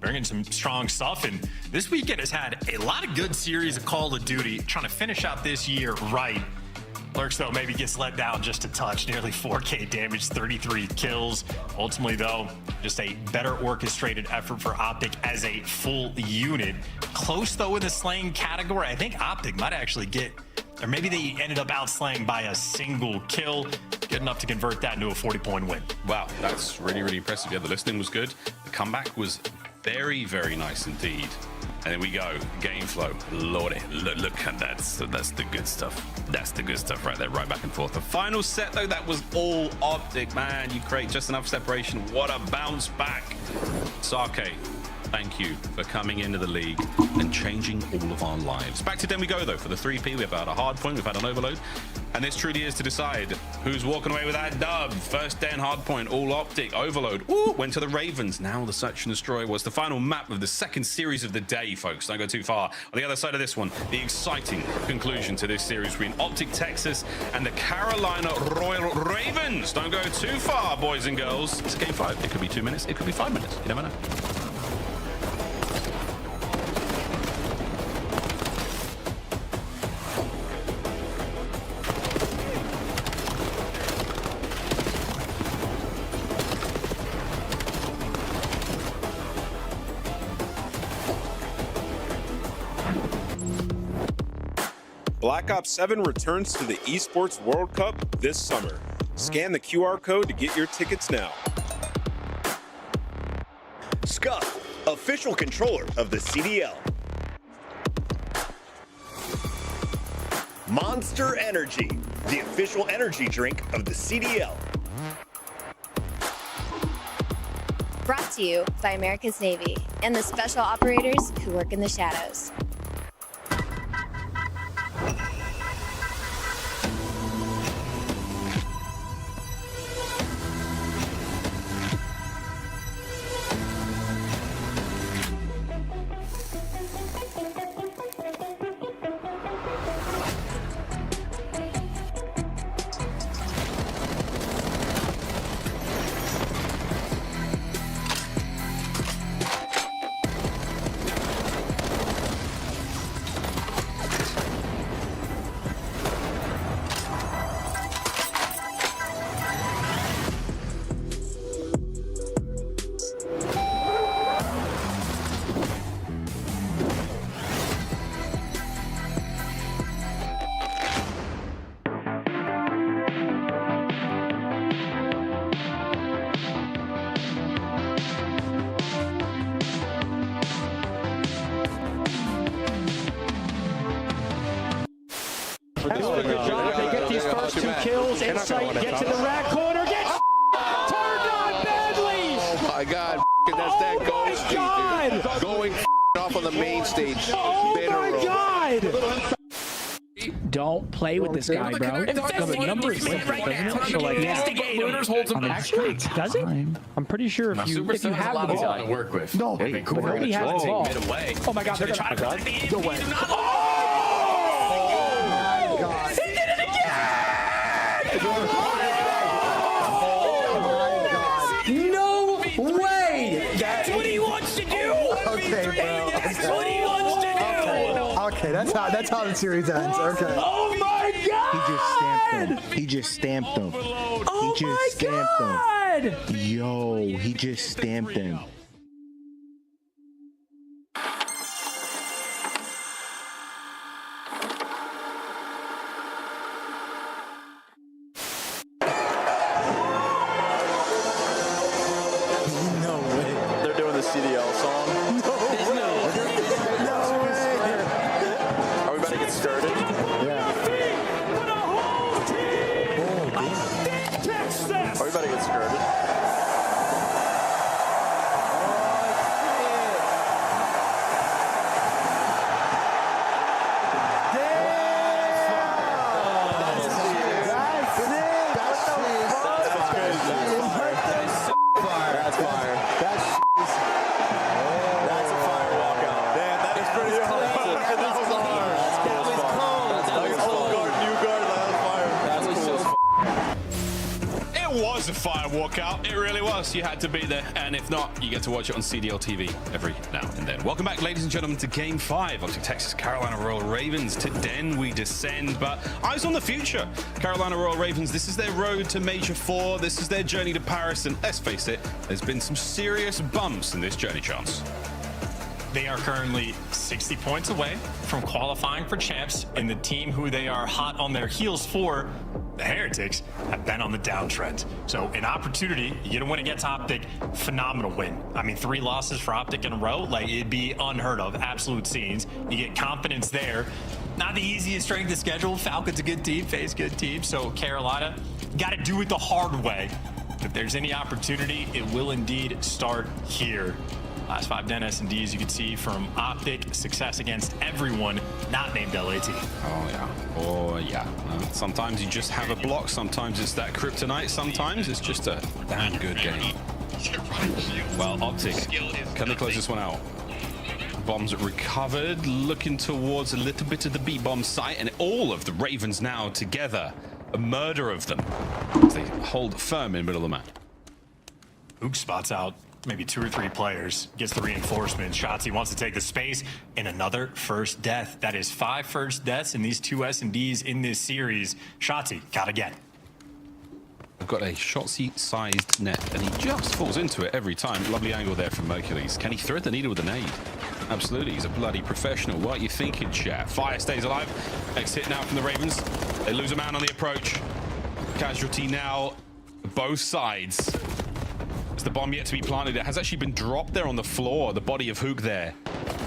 bringing some strong stuff. And this weekend has had a lot of good series of Call of Duty, trying to finish out this year right. Lurks, though, maybe gets let down just a touch. Nearly 4K damage, 33 kills. Ultimately, though, just a better orchestrated effort for Optic as a full unit. Close, though, in the slaying category. I think Optic might actually get, or maybe they ended up outslaying by a single kill. Good enough to convert that into a 40-point win. Wow, that's really, really impressive. Yeah, the listening was good. The comeback was very, very nice indeed. And then we go, game flow. Lordy, look at that. So that's the good stuff. That's the good stuff right there, right back and forth. The final set, though, that was all Optic, man. You create just enough separation. What a bounce back. Sake thank you for coming into the league and changing all of our lives. Back to Den we go, though, for the 3P. We've had a hard point, we've had an overload, and this truly is to decide who's walking away with that dub. First Den hard point, all Optic, overload. Ooh, went to the Ravens. Now the Search and Destroy was the final map of the second series of the day, folks. Don't go too far. On the other side of this one, the exciting conclusion to this series between Optic Texas and the Carolina Royal Ravens. Don't go too far, boys and girls. It's game 5. It could be 2 minutes. It could be 5 minutes. You never know. Black Ops 7 returns to the Esports World Cup this summer. Scan the QR code to get your tickets now. Scuff, official controller of the CDL. Monster Energy, the official energy drink of the CDL. Brought to you by America's Navy and the special operators who work in the shadows. They get these first 2 kills. Insight gets in the rat corner. Gets turned on badly. Oh my God! That's that ghost, dude. Going off on the main stage. Oh my God! Don't play with this guy, bro. The number is different, doesn't it? So like, actually, does it? I'm pretty sure if you have the ball to work with. No, but nobody has the ball. Oh my God! They're trying to. No way. He did it again! No way! That's what he wants to do! Okay, bro. That's what he wants to do! Okay, that's how the series ends. Okay. Oh my God! He just stamped him. Oh He just stamped him. Yo, he just stamped him. They're doing the CDL song. Are we about to get started? Are we about to get started? A fire walkout. It really was. You had to be there, and if not, you get to watch it on CDL TV every now and then. Welcome back, ladies and gentlemen, to Game 5. Optic Texas, Carolina Royal Ravens. To Den we descend, but eyes on the future. Carolina Royal Ravens, this is their road to Major 4. This is their journey to Paris, and let's face it, there's been some serious bumps in this journey, Chance. They are currently 60 points away from qualifying for champs, and the team who they are hot on their heels for, the Heretics, have been on the downtrend. So an opportunity, you get a win against Optic, phenomenal win. I mean, 3 losses for Optic in a row, like it'd be unheard of, absolute scenes. You get confidence there. Not the easiest strength of schedule. Falcons a good team, FaZe good team. So Carolina, got to do it the hard way. If there's any opportunity, it will indeed start here. Last 5 den S&Ds you can see from Optic. Success against everyone not named LAT. Oh yeah. Sometimes you just have a block. Sometimes it's that kryptonite. Sometimes it's just a damn good game. Well, Optic, can they close this one out? Bombs recovered, looking towards a little bit of the B-bomb site, and all of the Ravens now together. A murder of them as they hold firm in the middle of the map. Ook spots out maybe 2 or 3 players, gets the reinforcements. Shotzzy wants to take the space, and another first death. That is 5 first deaths in these 2 S&Ds in this series. Shotzzy gotta get. I've got a Shotzzy-sized net, and he just falls into it every time. Lovely angle there from Mercules. Can he thread the needle with a nade? Absolutely, he's a bloody professional. What are you thinking, chat? Fire stays alive. Next hit now from the Ravens. They lose a man on the approach. Casualty now, both sides. Is the bomb yet to be planted? It has actually been dropped there on the floor. The body of Hook there,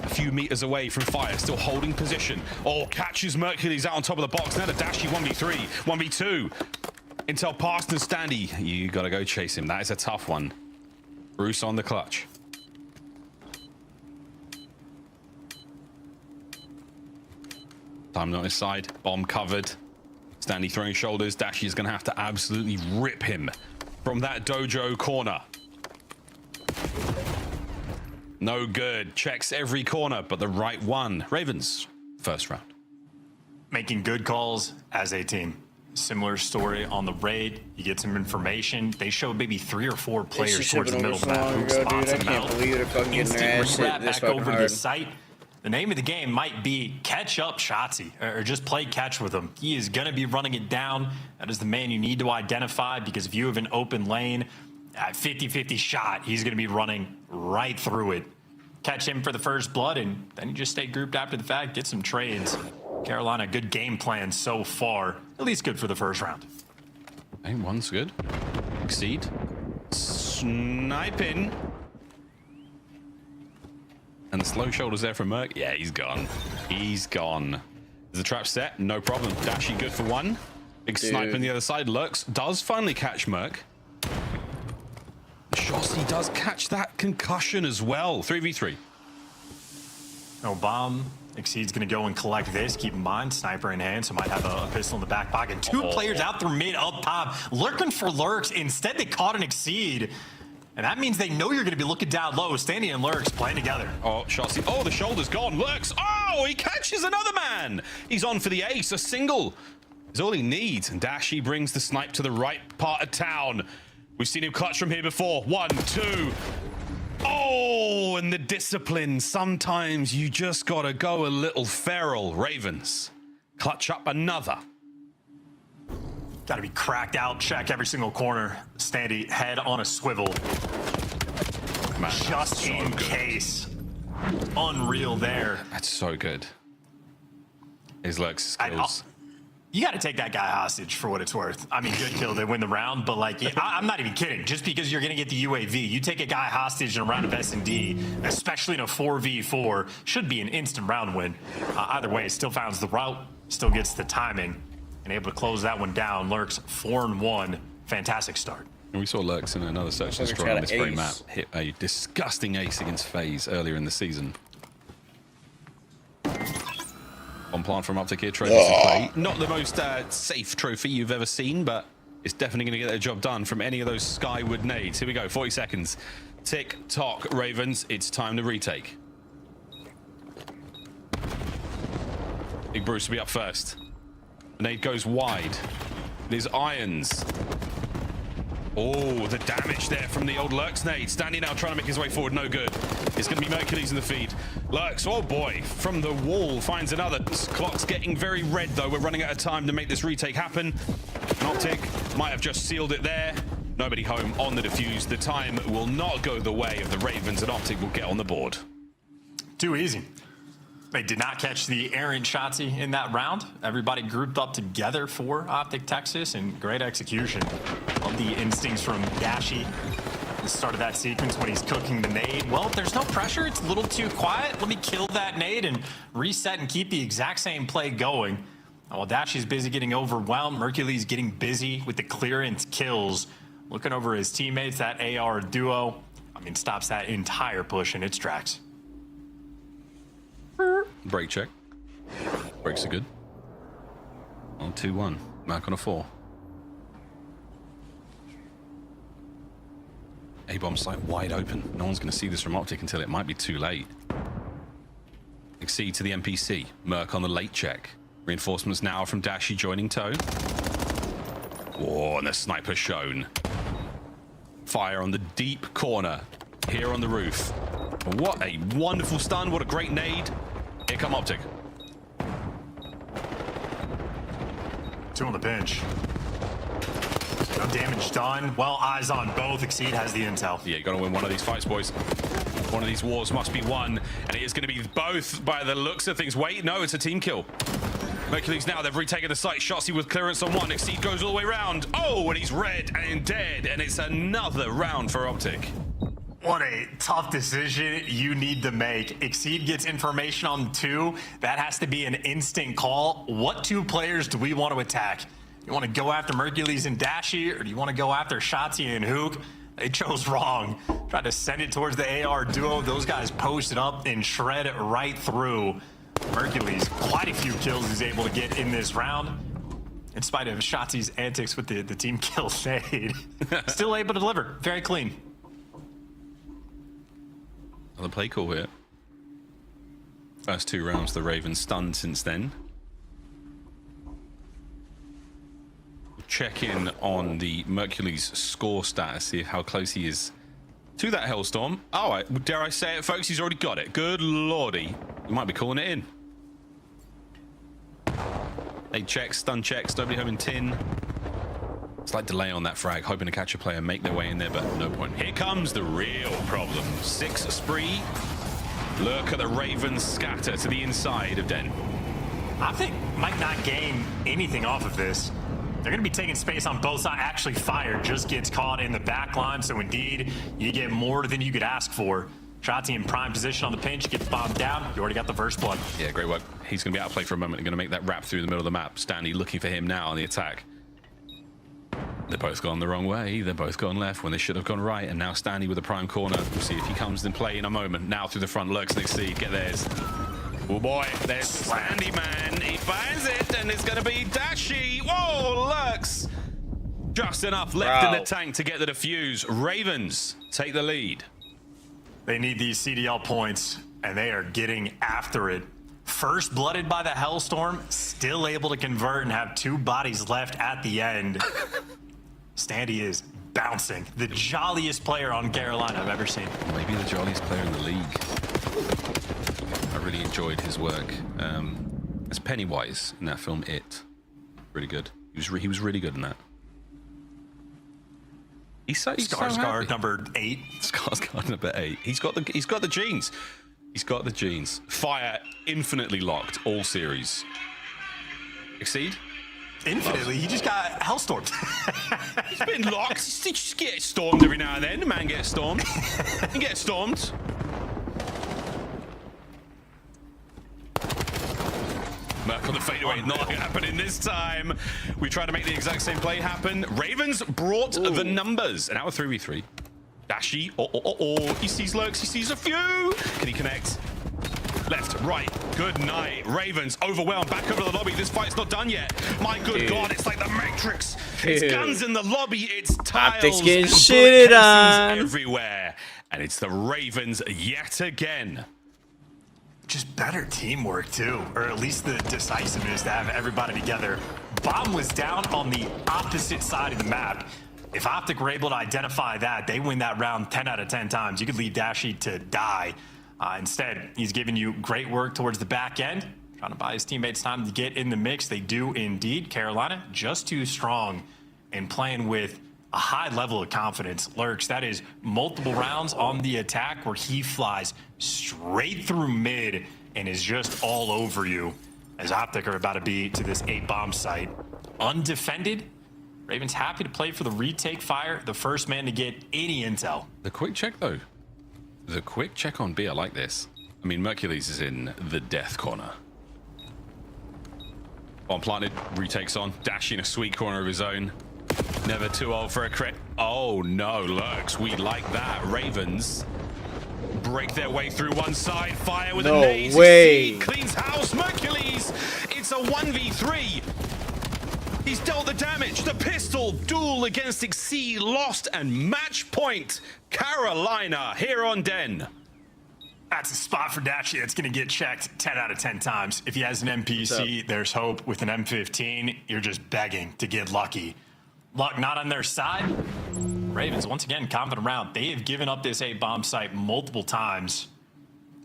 a few meters away from Fire, still holding position. Oh, catches Mercules out on top of the box. Now the Dashy 1v3, 1v2. Intel past and Standy. You gotta go chase him. That is a tough one. Bruce on the clutch. Time on his side. Bomb covered. Standy throwing shoulders. Dashy is gonna have to absolutely rip him from that dojo corner. No good. Checks every corner, but the right one. Ravens, first round. Making good calls as a team. Similar story on the raid. You get some information. They show maybe 3 or 4 players towards the middle of the map. Who spots them out. Instant re-wrap back over to site. The name of the game might be catch up Shotzzy, or just play catch with him. He is going to be running it down. That is the man you need to identify, because if you have an open lane at 50-50 shot, he's going to be running right through it. Catch him for the first blood, and then you just stay grouped after the fact, get some trades. Carolina, good game plan so far. At least good for the first round. Hey, one's good. Exceed. Sniping. And the slow shoulders there from Merc. Yeah, he's gone. He's gone. Is the trap set? No problem. Dashy good for 1. Big snipe on the other side. Lurks does finally catch Merc. Shotzzy does catch that concussion as well. 3v3. No bomb. Exceed's going to go and collect this. Keep in mind, sniper in hand, so might have a pistol in the back pocket. 2 players out through mid, up top, lurking for Lurks. Instead, they caught an Exceed. And that means they know you're going to be looking down low. Standy and Lurks playing together. Oh, Shotzzy. Oh, the shoulder's gone. Lurks. Oh, he catches another man. He's on for the ace. A single is all he needs. And Dashy brings the snipe to the right part of town. We've seen him clutch from here before. 1, 2. Oh, and the discipline. Sometimes you just got to go a little feral. Ravens clutch up another. Got to be cracked out. Check every single corner. Standy head on a swivel. Man, just so in case. Unreal there. That's so good. His Lurks skills. You got to take that guy hostage for what it's worth. I mean, good kill. They win the round, but like, I'm not even kidding. Just because you're going to get the UAV, you take a guy hostage in a round of S&D, especially in a 4v4, should be an instant round win. Either way, it still finds the route, still gets the timing, and able to close that one down. Lurks 4-1. Fantastic start. And we saw Lurks in another search and destroy on this very map hit a disgusting ace against FaZe earlier in the season. On plant from Optic here, trophy to play. Not the most safe trophy you've ever seen, but it's definitely going to get the job done from any of those skyward nades. Here we go, 40 seconds. Tick tock, Ravens. It's time to retake. Big Bruce will be up first. The nade goes wide. There's irons. Oh, the damage there from the old Lurks nade. Standing now trying to make his way forward, no good. It's going to be Mercules in the feed. Lurks, oh boy, from the wall finds another. Clock's getting very red though. We're running out of time to make this retake happen. And Optic might have just sealed it there. Nobody home on the defuse. The time will not go the way of the Ravens, and Optic will get on the board. Too easy. They did not catch the errant Shotzzy in that round. Everybody grouped up together for Optic Texas, and great execution. Love the instincts from Dashy. The start of that sequence when he's cooking the nade. Well, if there's no pressure, it's a little too quiet. Let me kill that nade and reset and keep the exact same play going. While Dashy's busy getting overwhelmed, Mercules getting busy with the clearance kills. Looking over his teammates, that AR duo. I mean, stops that entire push in its tracks. Break check. Brakes are good. On 2-1. Mark on a 4. A-bomb site wide open. No one's going to see this from Optic until it might be too late. Exceed to the NPC. Merc on the late check. Reinforcements now from Dashi joining Toe. Oh, and the sniper shown. Fire on the deep corner. Here on the roof. What a wonderful stun. What a great nade. Here come Optic. 2 on the bench. No damage done. Well, eyes on both. Exceed has the intel. Yeah, you got to win one of these fights, boys. One of these wars must be won, and it is going to be both by the looks of things. Wait, no, it's a team kill. Mercury's now, they've retaken the site. Shotzzy with clearance on 1. Exceed goes all the way around. Oh, and he's red and dead, and it's another round for Optic. What a tough decision you need to make. Exceed gets information on 2. That has to be an instant call. What 2 players do we want to attack? You want to go after Mercules and Dashi, or do you want to go after Shotzzy and Hook? They chose wrong. Tried to send it towards the AR duo. Those guys posted up and shred it right through. Mercules, quite a few kills he's able to get in this round. In spite of Shotzi's antics with the team kill fade. Still able to deliver. Very clean. Another play call here. First 2 rounds, the Ravens stunned since then. Check in on the Mercules score status, see how close he is to that Hellstorm. Oh, dare I say it, folks, he's already got it. Good lordy. We might be calling it in. They check, stun checks, nobody home in tin. Slight delay on that frag, hoping to catch a player, make their way in there, but no point. Here comes the real problem. 6 spree. Look at the Ravens scatter to the inside of Den. I think might not gain anything off of this. They're going to be taking space on both sides. Actually, Fire just gets caught in the back line, so indeed, you get more than you could ask for. Shotzzy in prime position on the pinch, gets bombed down. You already got the first blood. Yeah, great work. He's going to be out of play for a moment. They're going to make that wrap through the middle of the map. Stanley looking for him now on the attack. They're both gone the wrong way. They're both gone left when they should have gone right. And now Stanley with the prime corner. We'll see if he comes in play in a moment. Now through the front, lurks and Exceed. Get theirs. Oh boy, there's Sandy Man. He finds it, and it's going to be Dashi. Whoa, lurks. Just enough left in the tank to get the defuse. Ravens take the lead. They need these CDL points, and they are getting after it. First blooded by the Hellstorm, still able to convert and have 2 bodies left at the end. Standy is bouncing. The jolliest player on Carolina I've ever seen. Maybe the jolliest player in the league. I really enjoyed his work as Pennywise in that film It. Really good. He was really good in that. He's so Skarsgård number 8. Skarsgård number 8. He's got the genes. He's got the genes. Fire infinitely locked all series. Exceed. Infinitely. He just got Hellstormed. He's been locked. He just gets stormed every now and then. The man gets stormed. He gets stormed. Merc on the fadeaway, not happening this time. We try to make the exact same play happen. Ravens brought the numbers. An hour 3v3. Dashi, he sees lurks, he sees a few. Can he connect? Left, right, good night. Ravens overwhelmed, back over the lobby. This fight's not done yet. My good God, it's like the Matrix. It's guns in the lobby, it's tiles. Optic's getting shitted on everywhere. And it's the Ravens yet again. Just better teamwork too, or at least the decisiveness to have everybody together. Bomb was down on the opposite side of the map. If Optic were able to identify that, they win that round 10 out of 10 times. You could leave Dashi to die. Instead, he's giving you great work towards the back end, trying to buy his teammates time to get in the mix. They do indeed. Carolina just too strong and playing with a high level of confidence. Lurks, that is multiple rounds on the attack where he flies straight through mid and is just all over you, as Optic are about to be to this 8-bomb site. Undefended, Ravens happy to play for the retake. Fire, the first man to get any intel. The quick check though. The quick check on B, I like this. I mean, Mercules is in the death corner. Bomb planted, retakes on, Dash in a sweet corner of his own. Never too old for a crit. Oh no, Lurks, we like that. Ravens break their way through one side. Fire with a nade. Way. Cleans house. Mercules. It's a 1v3. He's dealt the damage. The pistol duel against Exceed lost, and match point. Carolina here on Den. That's a spot for Dashi that's going to get checked 10 out of 10 times. If he has an MPC, there's hope. With an M15, you're just begging to get lucky. Luck not on their side. Ravens, once again, confident round. They have given up this A bomb site multiple times.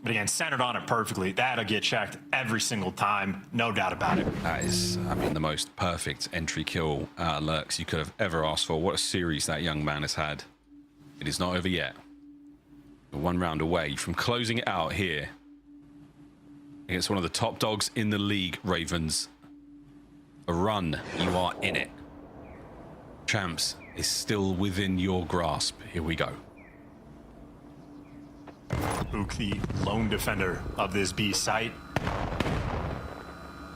But again, centered on it perfectly. That'll get checked every single time. No doubt about it. That is, I mean, the most perfect entry kill Lurks you could have ever asked for. What a series that young man has had. It is not over yet. We're 1 round away from closing it out here against one of the top dogs in the league, Ravens. A run, you are in it. Champs is still within your grasp. Here we go. Ook, the lone defender of this B site.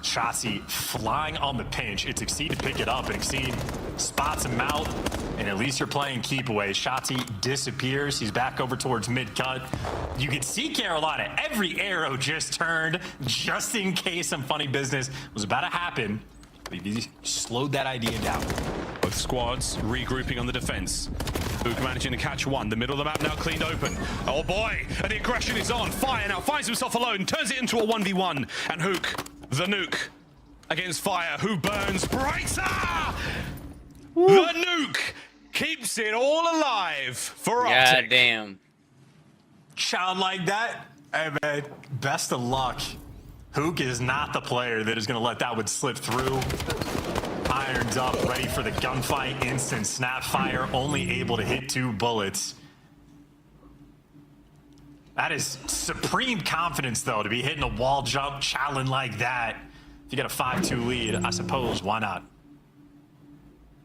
Shotzi flying on the pinch. It's Exceed to pick it up, and Exceed spots him out, and at least you're playing keep away. Shotzi disappears. He's back over towards mid-cut. You can see Carolina. Every arrow just turned just in case some funny business was about to happen. He slowed that idea down. Both squads regrouping on the defense. Ook managing to catch one. The middle of the map now cleaned open. Oh boy, and the aggression is on. Fire now finds himself alone, turns it into a 1v1. And Ook, the nuke, against Fire, who burns brighter. Woo. The nuke keeps it all alive for Optic. God damn. Child like that, hey man, best of luck. Ook is not the player that is going to let that one slip through. Irons up, ready for the gunfight. Instant snap fire, only able to hit 2 bullets. That is supreme confidence, though, to be hitting a wall jump challenge like that. If you got a 5-2 lead, I suppose, why not?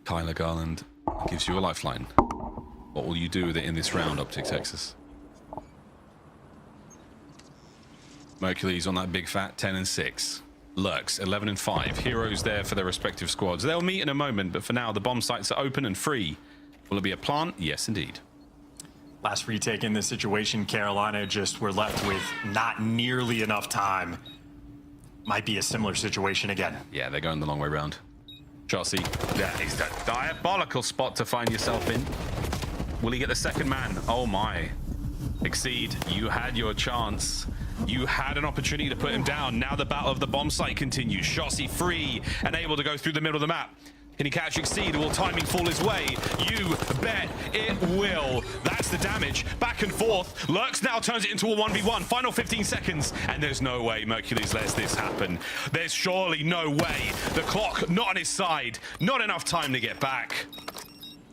Kyler Garland gives you a lifeline. What will you do with it in this round, Optic Texas? Mercules on that big fat 10-6. Lurks 11-5. Heroes there for their respective squads. They'll meet in a moment, but for now the bomb sites are open and free. Will it be a plant? Yes, indeed. Last retake in this situation, Carolina just were left with not nearly enough time. Might be a similar situation again. Yeah, they're going the long way round. Chelsea, that is that diabolical spot to find yourself in. Will he get the second man? Oh my. Exceed, you had your chance. You had an opportunity to put him down. Now the battle of the bomb site continues. Shotzi free and able to go through the middle of the map. Can he catch Exceed? Will timing fall his way? You bet it will. That's the damage. Back and forth. Lurks now turns it into a 1v1. Final 15 seconds. And there's no way Mercules lets this happen. There's surely no way. The clock not on his side. Not enough time to get back.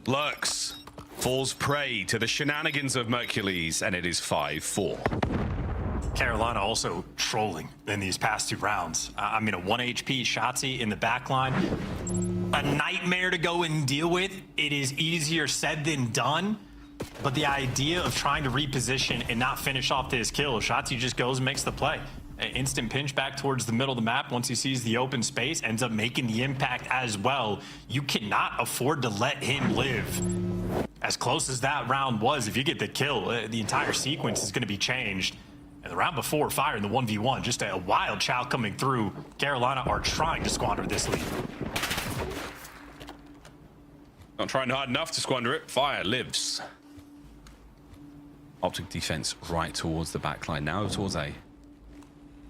Lurks falls prey to the shenanigans of Mercules, and it is 5-4. Carolina also trolling in these past 2 rounds. I mean, a 1 HP Shotzi in the back line. A nightmare to go and deal with. It is easier said than done. But the idea of trying to reposition and not finish off this kill, Shotzi just goes and makes the play. An instant pinch back towards the middle of the map. Once he sees the open space, ends up making the impact as well. You cannot afford to let him live. As close as that round was, if you get the kill, the entire sequence is going to be changed. And the round before, Fire in the 1v1, just a wild child coming through. Carolina are trying to squander this lead. Not trying hard enough to squander it. Fire lives. Optic defense right towards the back line, now towards A.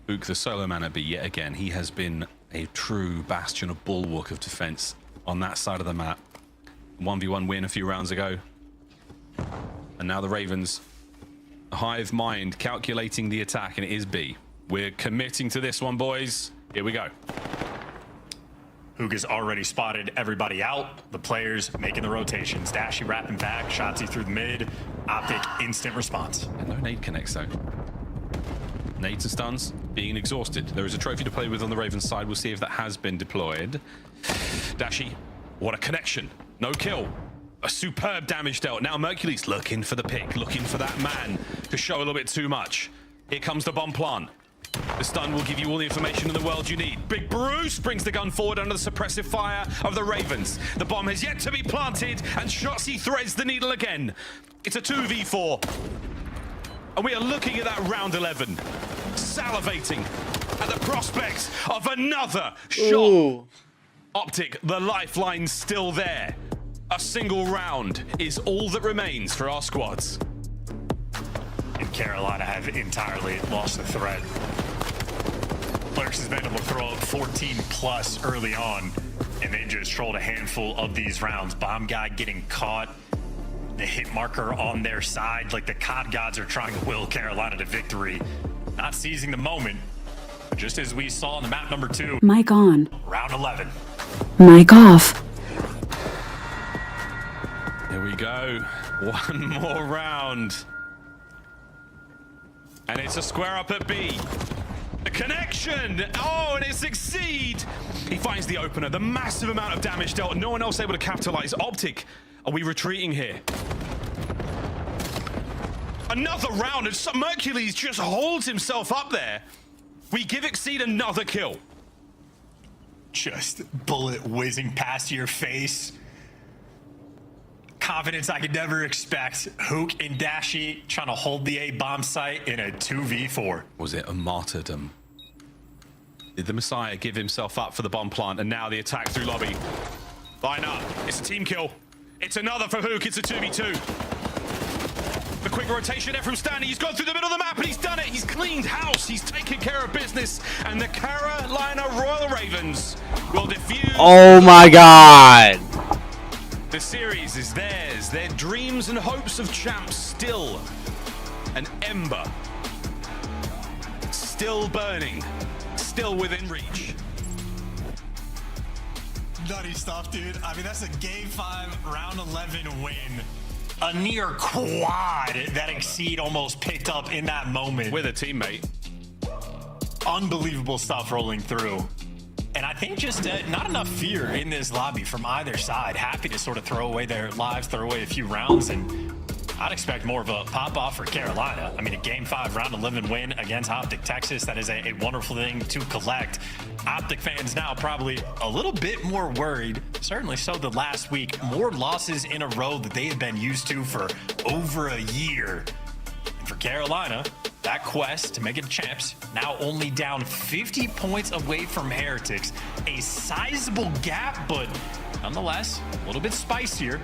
Ook, the solo man at B, yet again, he has been a true bastion, a bulwark of defense on that side of the map. 1v1 win a few rounds ago. And now the Ravens, hive mind, calculating the attack, and it is B. We're committing to this one, boys. Here we go. Ook has already spotted everybody out. The players making the rotations. Dashi wrapping back, Shotzi through the mid. Optic instant response. And no nade connects though. Nades and stuns being exhausted. There is a trophy to play with on the Ravens side. We'll see if that has been deployed. Dashi, what a connection. No kill. A superb damage dealt. Now Mercules looking for the pick, looking for that man to show a little bit too much. Here comes the bomb plant. The stun will give you all the information in the world you need. Big Bruce brings the gun forward under the suppressive fire of the Ravens. The bomb has yet to be planted, and Shotzi threads the needle again. It's a 2v4. And we are looking at that round 11, salivating at the prospect of another shot. Ooh. Optic, the lifeline's still there. A single round is all that remains for our squads. And Carolina have entirely lost the thread. Clerks has been able to throw up 14 plus early on, and they just trolled a handful of these rounds. Bomb guy getting caught, the hit marker on their side, like the COD gods are trying to will Carolina to victory, not seizing the moment. But just as we saw in the map number 2, Mic on. round 11. Mic off. Here we go. One more round. And it's a square up at B. The connection! Oh, and it succeeds! He finds the opener. The massive amount of damage dealt. No one else able to capitalize. Optic, are we retreating here? Another round, and Mercules just holds himself up there. We give Exceed another kill. Just bullet whizzing past your face. Confidence I could never expect. Hook and Dashi trying to hold the A bomb site in a 2v4. Was it a martyrdom? Did the Messiah give himself up for the bomb plant, and now the attack through lobby? Line up. It's a team kill. It's another for Hook. It's a 2v2. The quick rotation there from Stanley. He's gone through the middle of the map, and he's done it. He's cleaned house. He's taken care of business. And the Carolina Royal Ravens will defuse. Oh my God. The series is theirs. Their dreams and hopes of champs still an ember. Still burning. Still within reach. Nutty stuff, dude. I mean, that's a game 5, round 11 win. A near quad that Exceed almost picked up in that moment. With a teammate. Unbelievable stuff rolling through. And I think just not enough fear in this lobby from either side. Happy to sort of throw away their lives, throw away a few rounds, and I'd expect more of a pop-off for Carolina. I mean, a Game 5 round 11 win against Optic Texas, that is a wonderful thing to collect. Optic fans now probably a little bit more worried, certainly so the last week. More losses in a row that they have been used to for over a year. And for Carolina, that quest to make it champs, now only down 50 points away from Heretics. A sizable gap, but nonetheless, a little bit spicier.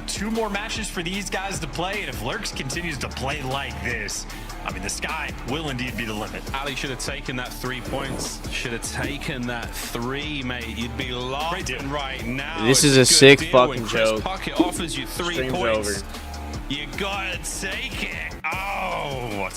2 more matches for these guys to play, and if Lurks continues to play like this, I mean, the sky will indeed be the limit. Ali should have taken that 3 points. Should have taken that 3, mate. You'd be laughing right now. This is a sick fucking joke. Pocket offers you 3 Stream's points. over. You gotta take it. Oh, what